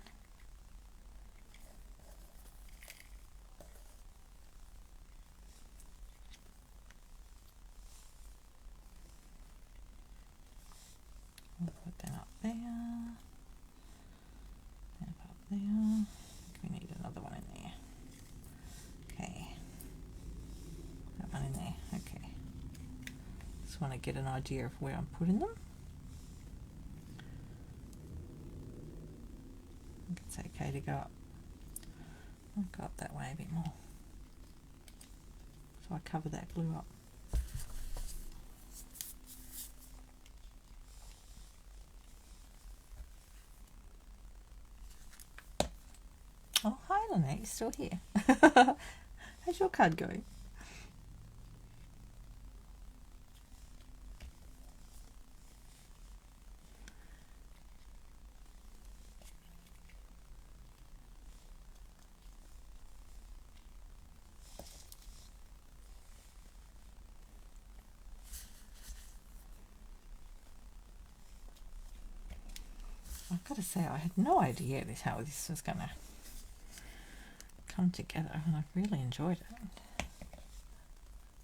We'll put that up there, and up there. I think we need another one in there. Okay, that one in there. Okay, just want to get an idea of where I'm putting them. I think it's okay to go up. I'll go up that way a bit more. So I cover that glue up. Oh, hi Lynette, you're still here. How's your card going? I've got to say, I had no idea how this was going to come together, and I've really enjoyed it.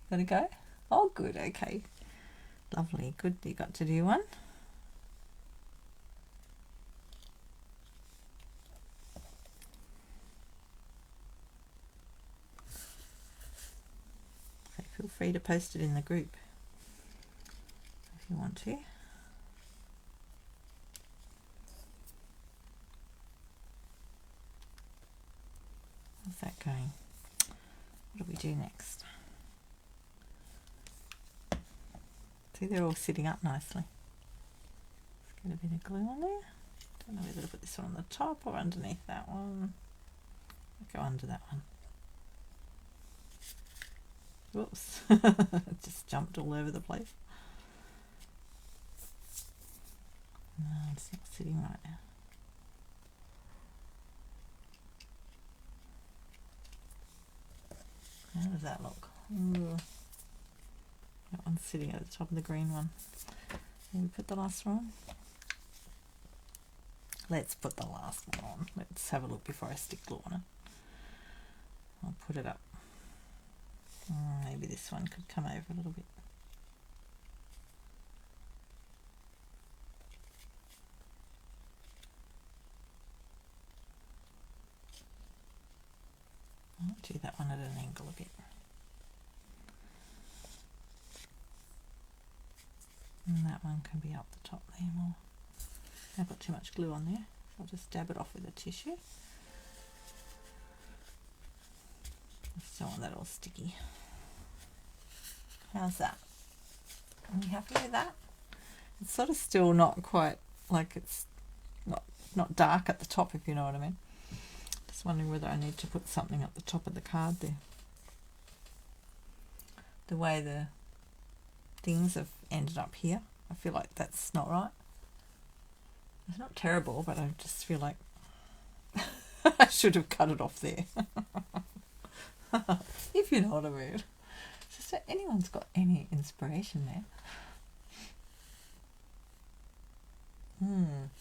Got to go? Oh, good, okay. Lovely, good, you got to do one. So feel free to post it in the group if you want to. How's that going? What do we do next? See, they're all sitting up nicely. Let's get a bit of glue on there. Don't know whether to put this one on the top or underneath that one. I'll go under that one. Whoops. It just jumped all over the place. No, it's not sitting right now. How does that look? Ooh. That one's sitting at the top of the green one. Can we put the last one on? Let's put the last one on. Let's have a look before I stick glue on it. I'll put it up. Maybe maybe this one could come over a little bit. I'll do that one at an angle a bit. And that one can be up the top there more. I've got too much glue on there. I'll just dab it off with a tissue. Just don't want that all sticky. How's that? Are you happy with that? It's sort of still not quite, like it's not dark at the top, if you know what I mean. Just wondering whether I need to put something at the top of the card there. The way the things have ended up here, I feel like that's not right. It's not terrible, but I just feel like I should have cut it off there. If you know what I mean. Just if anyone's got any inspiration there.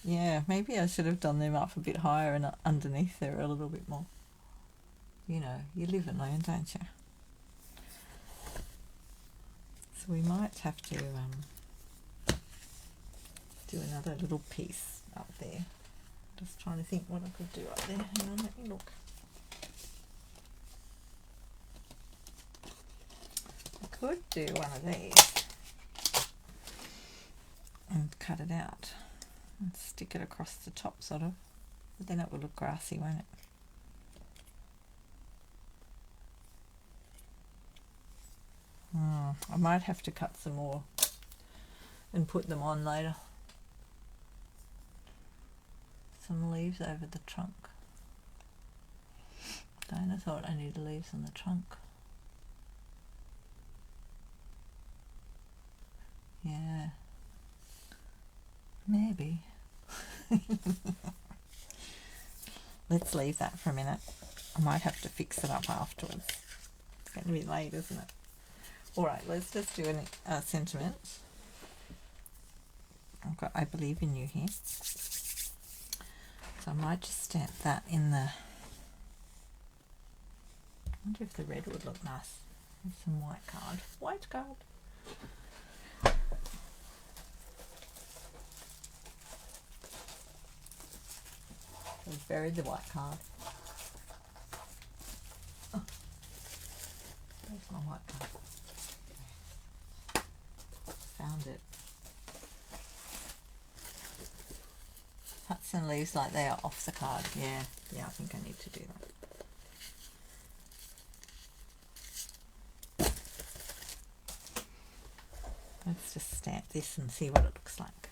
Yeah, maybe I should have done them up a bit higher and underneath there a little bit more. You know, you live and learn, don't you? So we might have to do another little piece up there. Just trying to think what I could do up there. Hang on, let me look. I could do one of these and cut it out and stick it across the top, sort of. But then it will look grassy, won't it? I might have to cut some more and put them on later. Some leaves over the trunk. Diana thought I needed leaves on the trunk. Yeah. Maybe. Let's leave that for a minute. I might have to fix it up afterwards. It's going to be late, isn't it? Alright, let's just do a sentiment. I've got I believe in you here. So I might just stamp that in the... I wonder if the red would look nice. With some white card. White card. I've buried the white card. Oh. Where's my white card? Found it. Cuts and leaves like they are off the card. Yeah, I think I need to do that. Let's just stamp this and see what it looks like.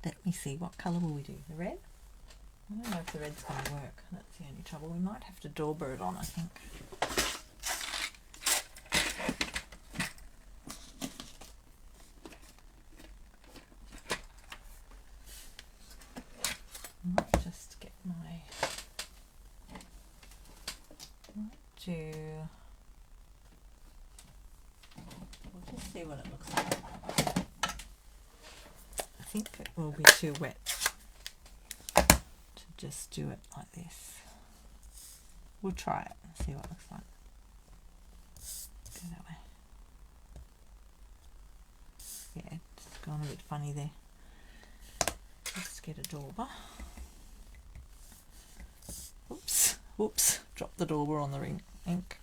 Let me see, what colour will we do? The red? I don't know if the red's going to work. That's the only trouble. We might have to dauber it on, I think. I might just get my... We'll just see what it looks like. I think it will be too wet to just do it like this. We'll try it and see what it looks like. Go that way. Yeah, it's gone a bit funny there. Let's get a dauber. Whoops, dropped the dauber on the ink.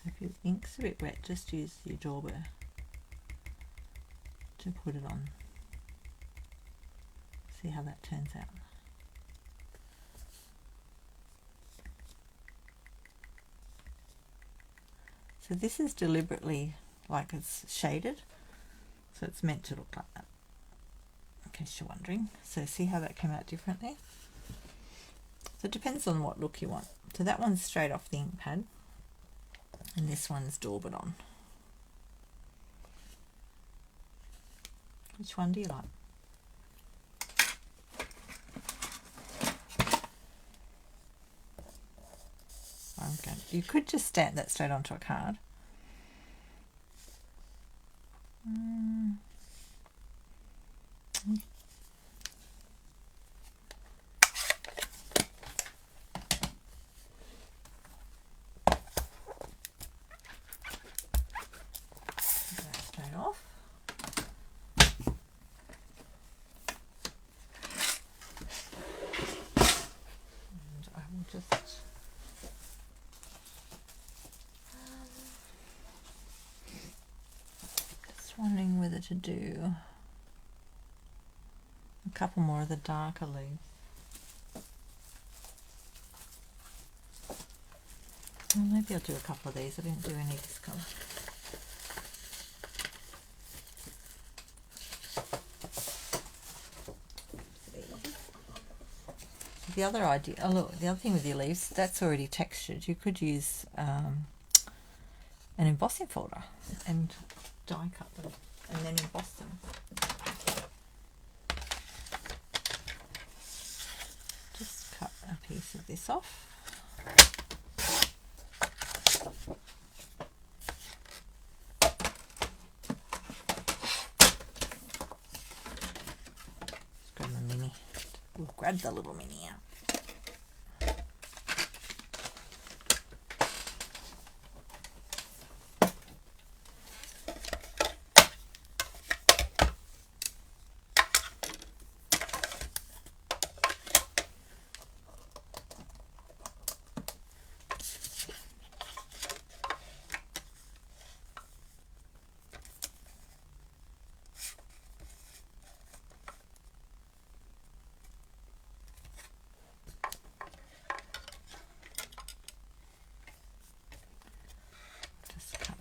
If your ink's a bit wet, just use your dauber to put it on. See how that turns out. So this is deliberately like it's shaded, so it's meant to look like that, in case you're wondering. So see how that came out differently? So it depends on what look you want. So that one's straight off the ink pad, and this one's daubered on. Which one do you like? Okay. You could just stamp that straight onto a card. Just wondering whether to do a couple more of the darker leaves. Well, maybe I'll do a couple of these. I didn't do any this colour. The other idea, oh look, the other thing with your leaves, that's already textured. You could use an embossing folder and die cut them and then emboss them. Just cut a piece of this off. Just grab the mini. We'll grab the little mini out.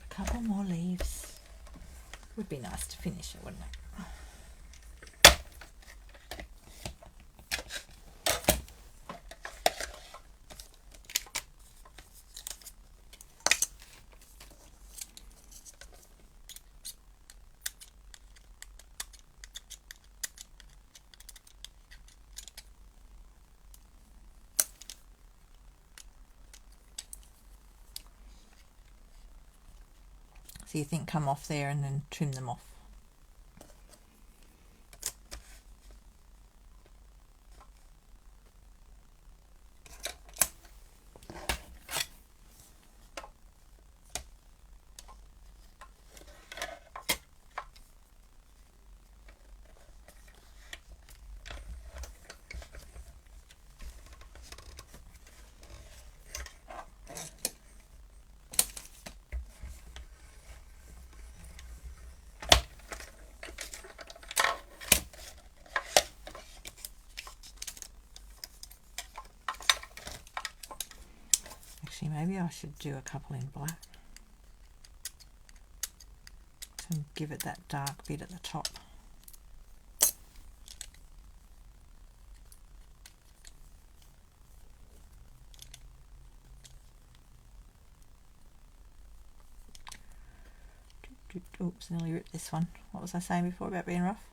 Couple more leaves. Would be nice to finish it, wouldn't it? So you think come off there and then trim them off. Maybe I should do a couple in black to give it that dark bit at the top. Oops, nearly ripped this one. What was I saying before about being rough?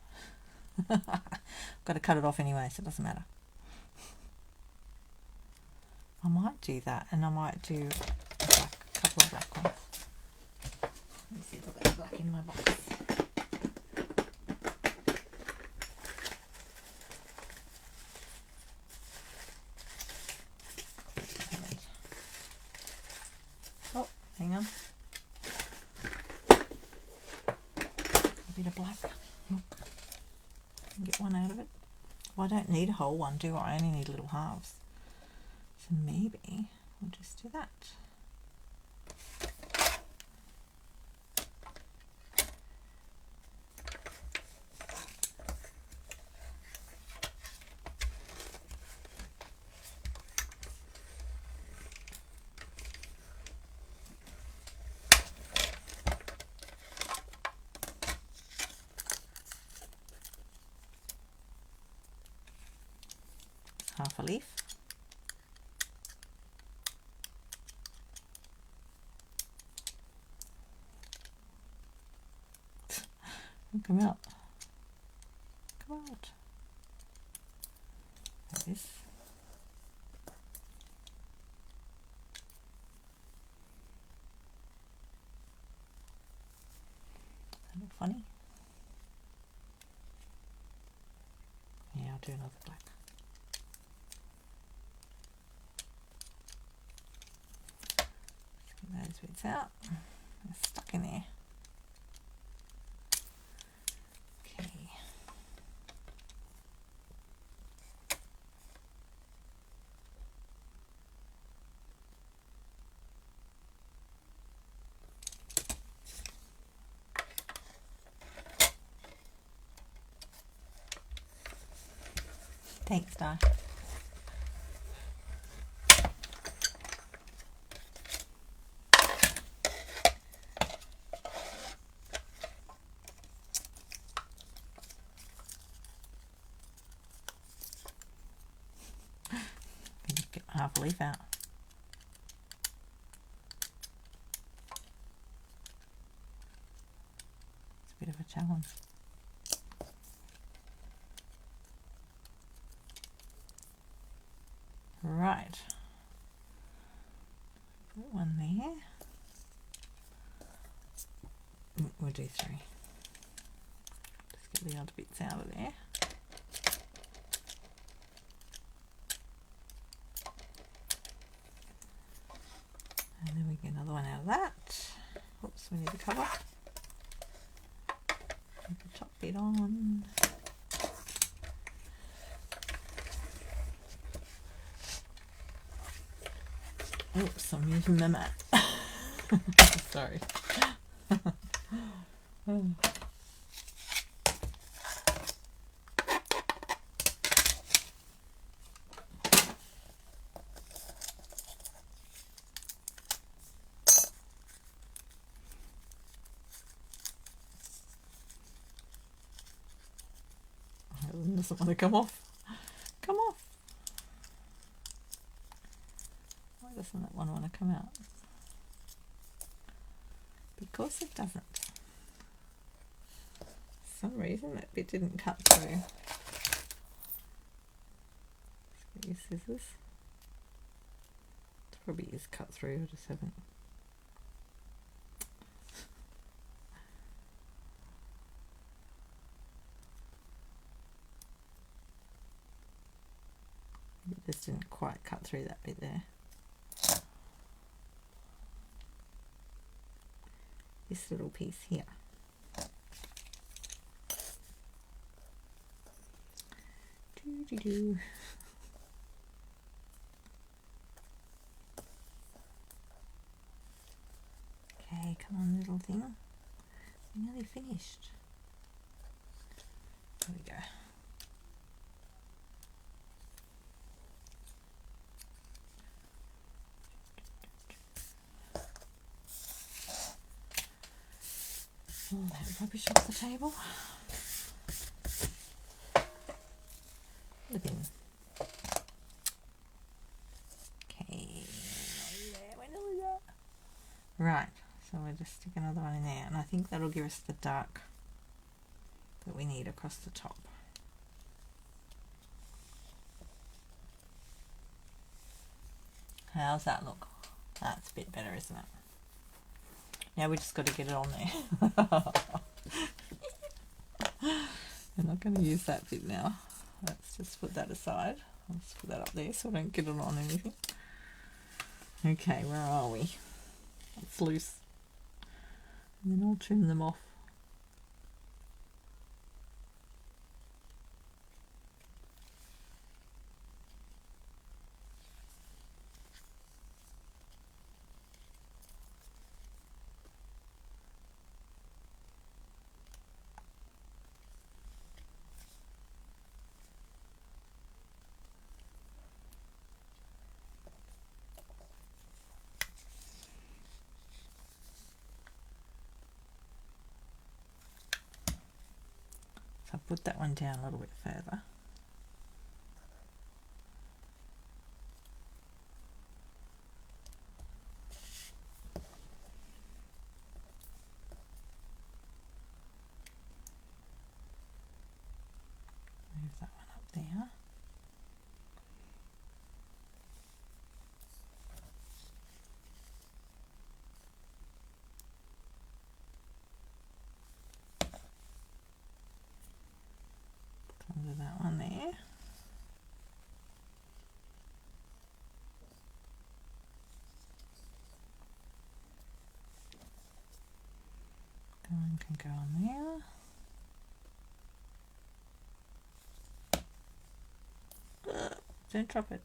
Got to cut it off anyway, so it doesn't matter. I might do that, and I might do a couple of black ones. Let me see if I've got black in my box. Oh, hang on. A bit of black. Look, get one out of it. Well, I don't need a whole one, do I? I only need little halves. So maybe we'll just do that. Half a leaf. Come out. Come out. Like this. That look funny? Yeah, I'll do another black. Let's get those bits out. They're stuck in there. Thanks, Di. Get half a leaf out. It's a bit of a challenge. Right. Put one there. We'll do 3. Just get the other bits out of there. And then we get another one out of that. Oops, we need the cover. Put the top bit on. Oops, I'm using the mat. Sorry. It doesn't want to come off. Come off. Why doesn't that one want to come out? Because it doesn't. For some reason that bit didn't cut through. Let's get your scissors. It probably is cut through, I just haven't. It just didn't quite cut through that bit there. This little piece here. Doo-doo-doo. Okay, come on, little thing. We're nearly finished. There we go. All that rubbish off the table. The bin. Okay, we're nearly there. Right, so we'll just stick another one in there, and I think that'll give us the dark that we need across the top. How's that look? That's a bit better, isn't it? Now we just got to get it on there. I'm not going to use that bit now. Let's just put that aside. I'll just put that up there so I don't get it on anything. Okay, where are we? It's loose. And then I'll trim them off. So I'll put that one down a little bit further. Move that one up there. Under that one there. That one can go on there. Don't drop it.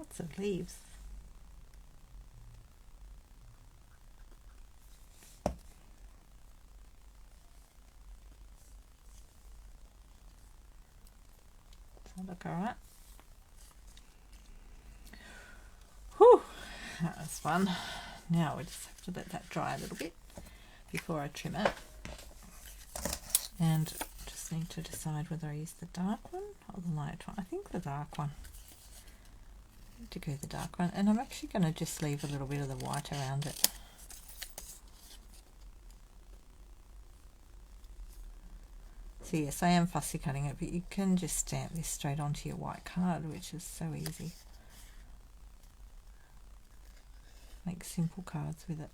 Lots of leaves. Does that look alright? Whew, that was fun. Now we just have to let that dry a little bit before I trim it. And just need to decide whether I use the dark one or the light one. I think the dark one. I need to go the dark one. And I'm actually going to just leave a little bit of the white around it. So yes, I am fussy cutting it, but you can just stamp this straight onto your white card, which is so easy. Make simple cards with it.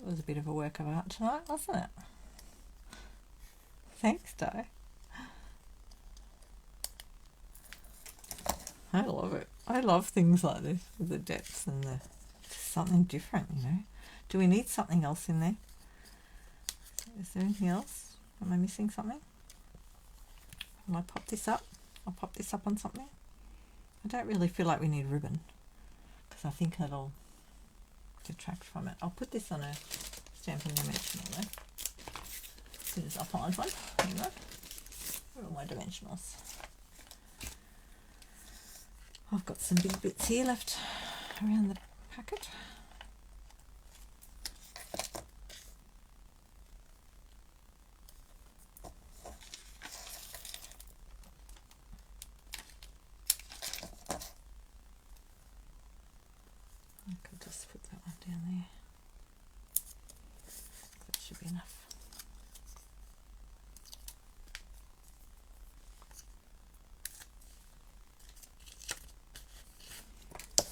It was a bit of a work of art tonight, wasn't it? Thanks, Di. I love it. I love things like this with the depths and the something different, you know. Do we need something else in there? Is there anything else? Am I missing something? Will I pop this up? I'll pop this up on something. I don't really feel like we need ribbon because I think it'll detract from it. I'll put this on a stamping dimensional though. As soon as I find one. There you go. Where are all my dimensionals? I've got some big bits here left around the packet. I could just put that one down there. That should be enough.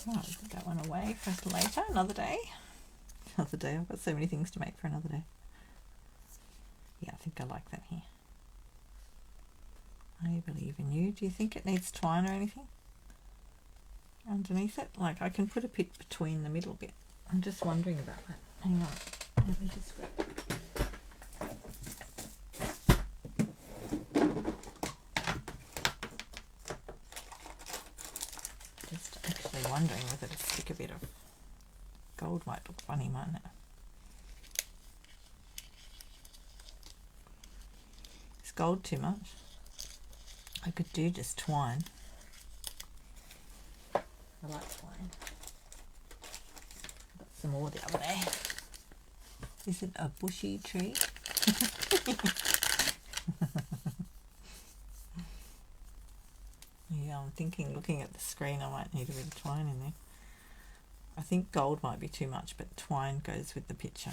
Right, I'll put that one away for later, another day. Another day, I've got so many things to make for another day. Yeah, I think I like that here. I believe in you. Do you think it needs twine or anything underneath it? Like I can put a bit between the middle bit. I'm just wondering about that. Hang on, let me just grab it. Wondering whether to stick a bit of gold might look funny, mightn't it? Is gold too much? I could do just twine. I like twine. Got some more the other day. Is it a bushy tree? Yeah, I'm thinking, looking at the screen, I might need a bit of twine in there. I think gold might be too much, but twine goes with the picture.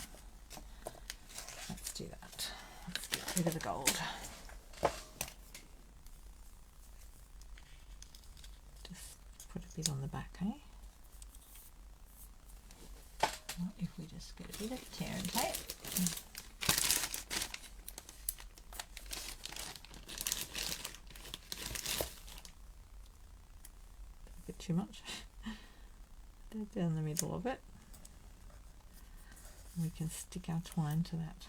Let's do that. Let's get rid of the gold. Just put a bit on the back, eh? What if we just get a bit of tear and tape? Too much. Down the middle of it. We can stick our twine to that.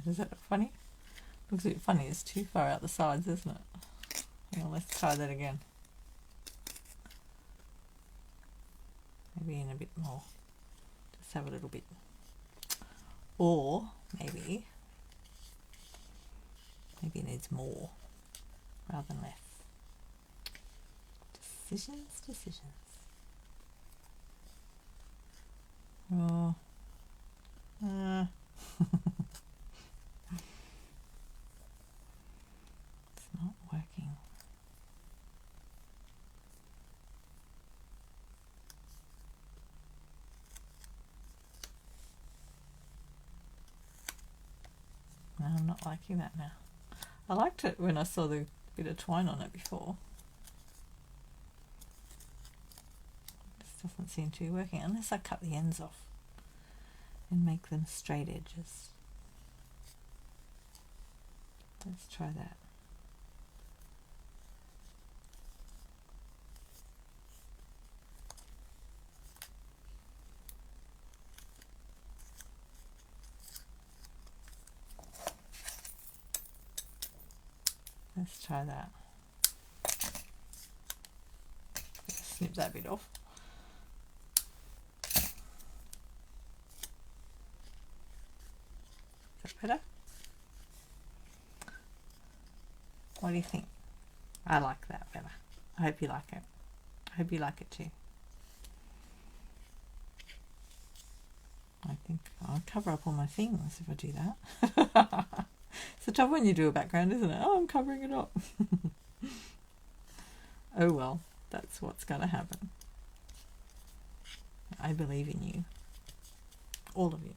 Does that look funny? Looks a bit funny, it's too far out the sides, isn't it? Yeah, let's try that again. Maybe in a bit more. Just have a little bit. Or maybe it needs more. rather than less. Decisions. Oh. It's not working. No, I'm not liking that now. I liked it when I saw the bit of twine on it before. This doesn't seem to be working unless I cut the ends off and make them straight edges. Let's try that. Let's try that. Snip that bit off. Is that better? What do you think? I like that better. I hope you like it. I hope you like it too. I think I'll cover up all my things if I do that. It's the trouble when you do a background, isn't it? Oh, I'm covering it up. Oh well, that's what's going to happen. I believe in you. All of you.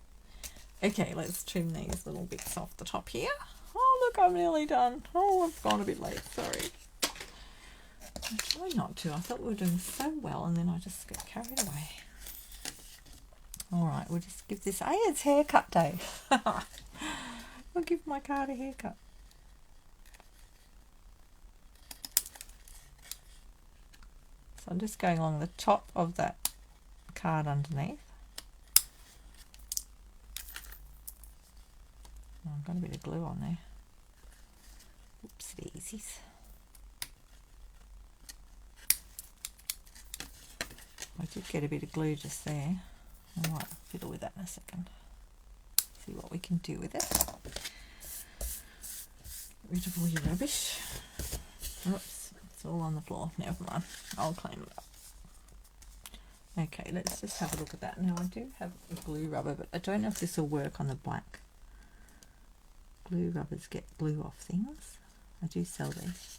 Okay, let's trim these little bits off the top here. Oh, look, I'm nearly done. Oh, I've gone a bit late. Sorry. I'm trying not to. I thought we were doing so well, and then I just got carried away. All right, we'll just give this... Hey, it's haircut day. I'll give my card a haircut. So I'm just going along the top of that card underneath. Oh, I've got a bit of glue on there. Oops, daisies. I did get a bit of glue just there. I might fiddle with that in a second. See what we can do with it. Get rid of all your rubbish. Oops, it's all on the floor. Never mind. I'll clean it up. Okay, let's just have a look at that. Now I do have a glue rubber, but I don't know if this will work on the black. Glue rubbers get glue off things. I do sell these.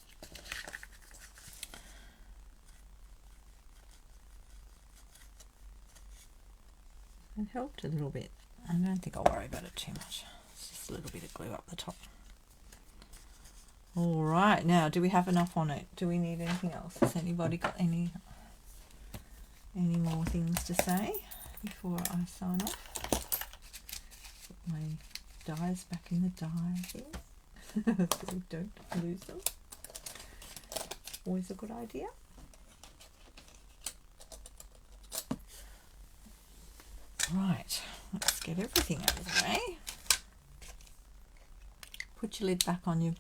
It helped a little bit. I don't think I'll worry about it too much. It's just a little bit of glue up the top. All right, now do we have enough on it? Do we need anything else? Has anybody got any more things to say before I sign off? Put my dies back in the die thing so we don't lose them. Always a good idea. Right, let's get everything out of the way. Put your lid back on your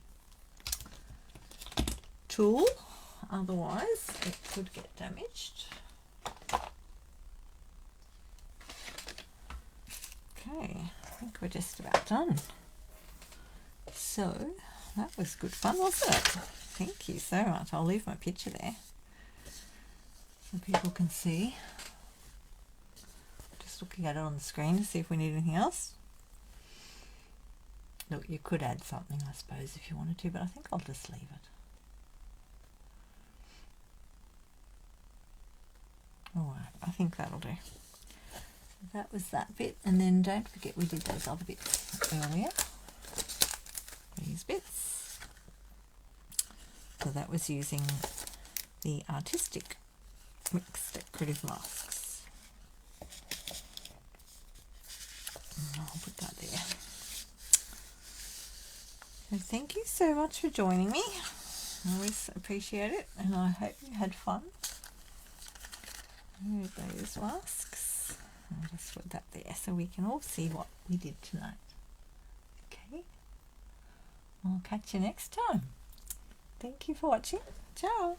tool, otherwise it could get damaged. Okay, I think we're just about done. So that was good fun, wasn't it? Thank you so much. I'll leave my picture there so people can see. Just looking at it on the screen to see if we need anything else. Look, you could add something, I suppose, if you wanted to, but I think I'll just leave it. Alright, I think that'll do. So that was that bit, and then don't forget we did those other bits earlier. These bits. So that was using the Artistic Mixed Decorative Masks. And I'll put that there. So thank you so much for joining me. I always appreciate it, and I hope you had fun. There's those masks. I'll just put that there so we can all see what we did tonight. Okay. I'll catch you next time. Thank you for watching. Ciao.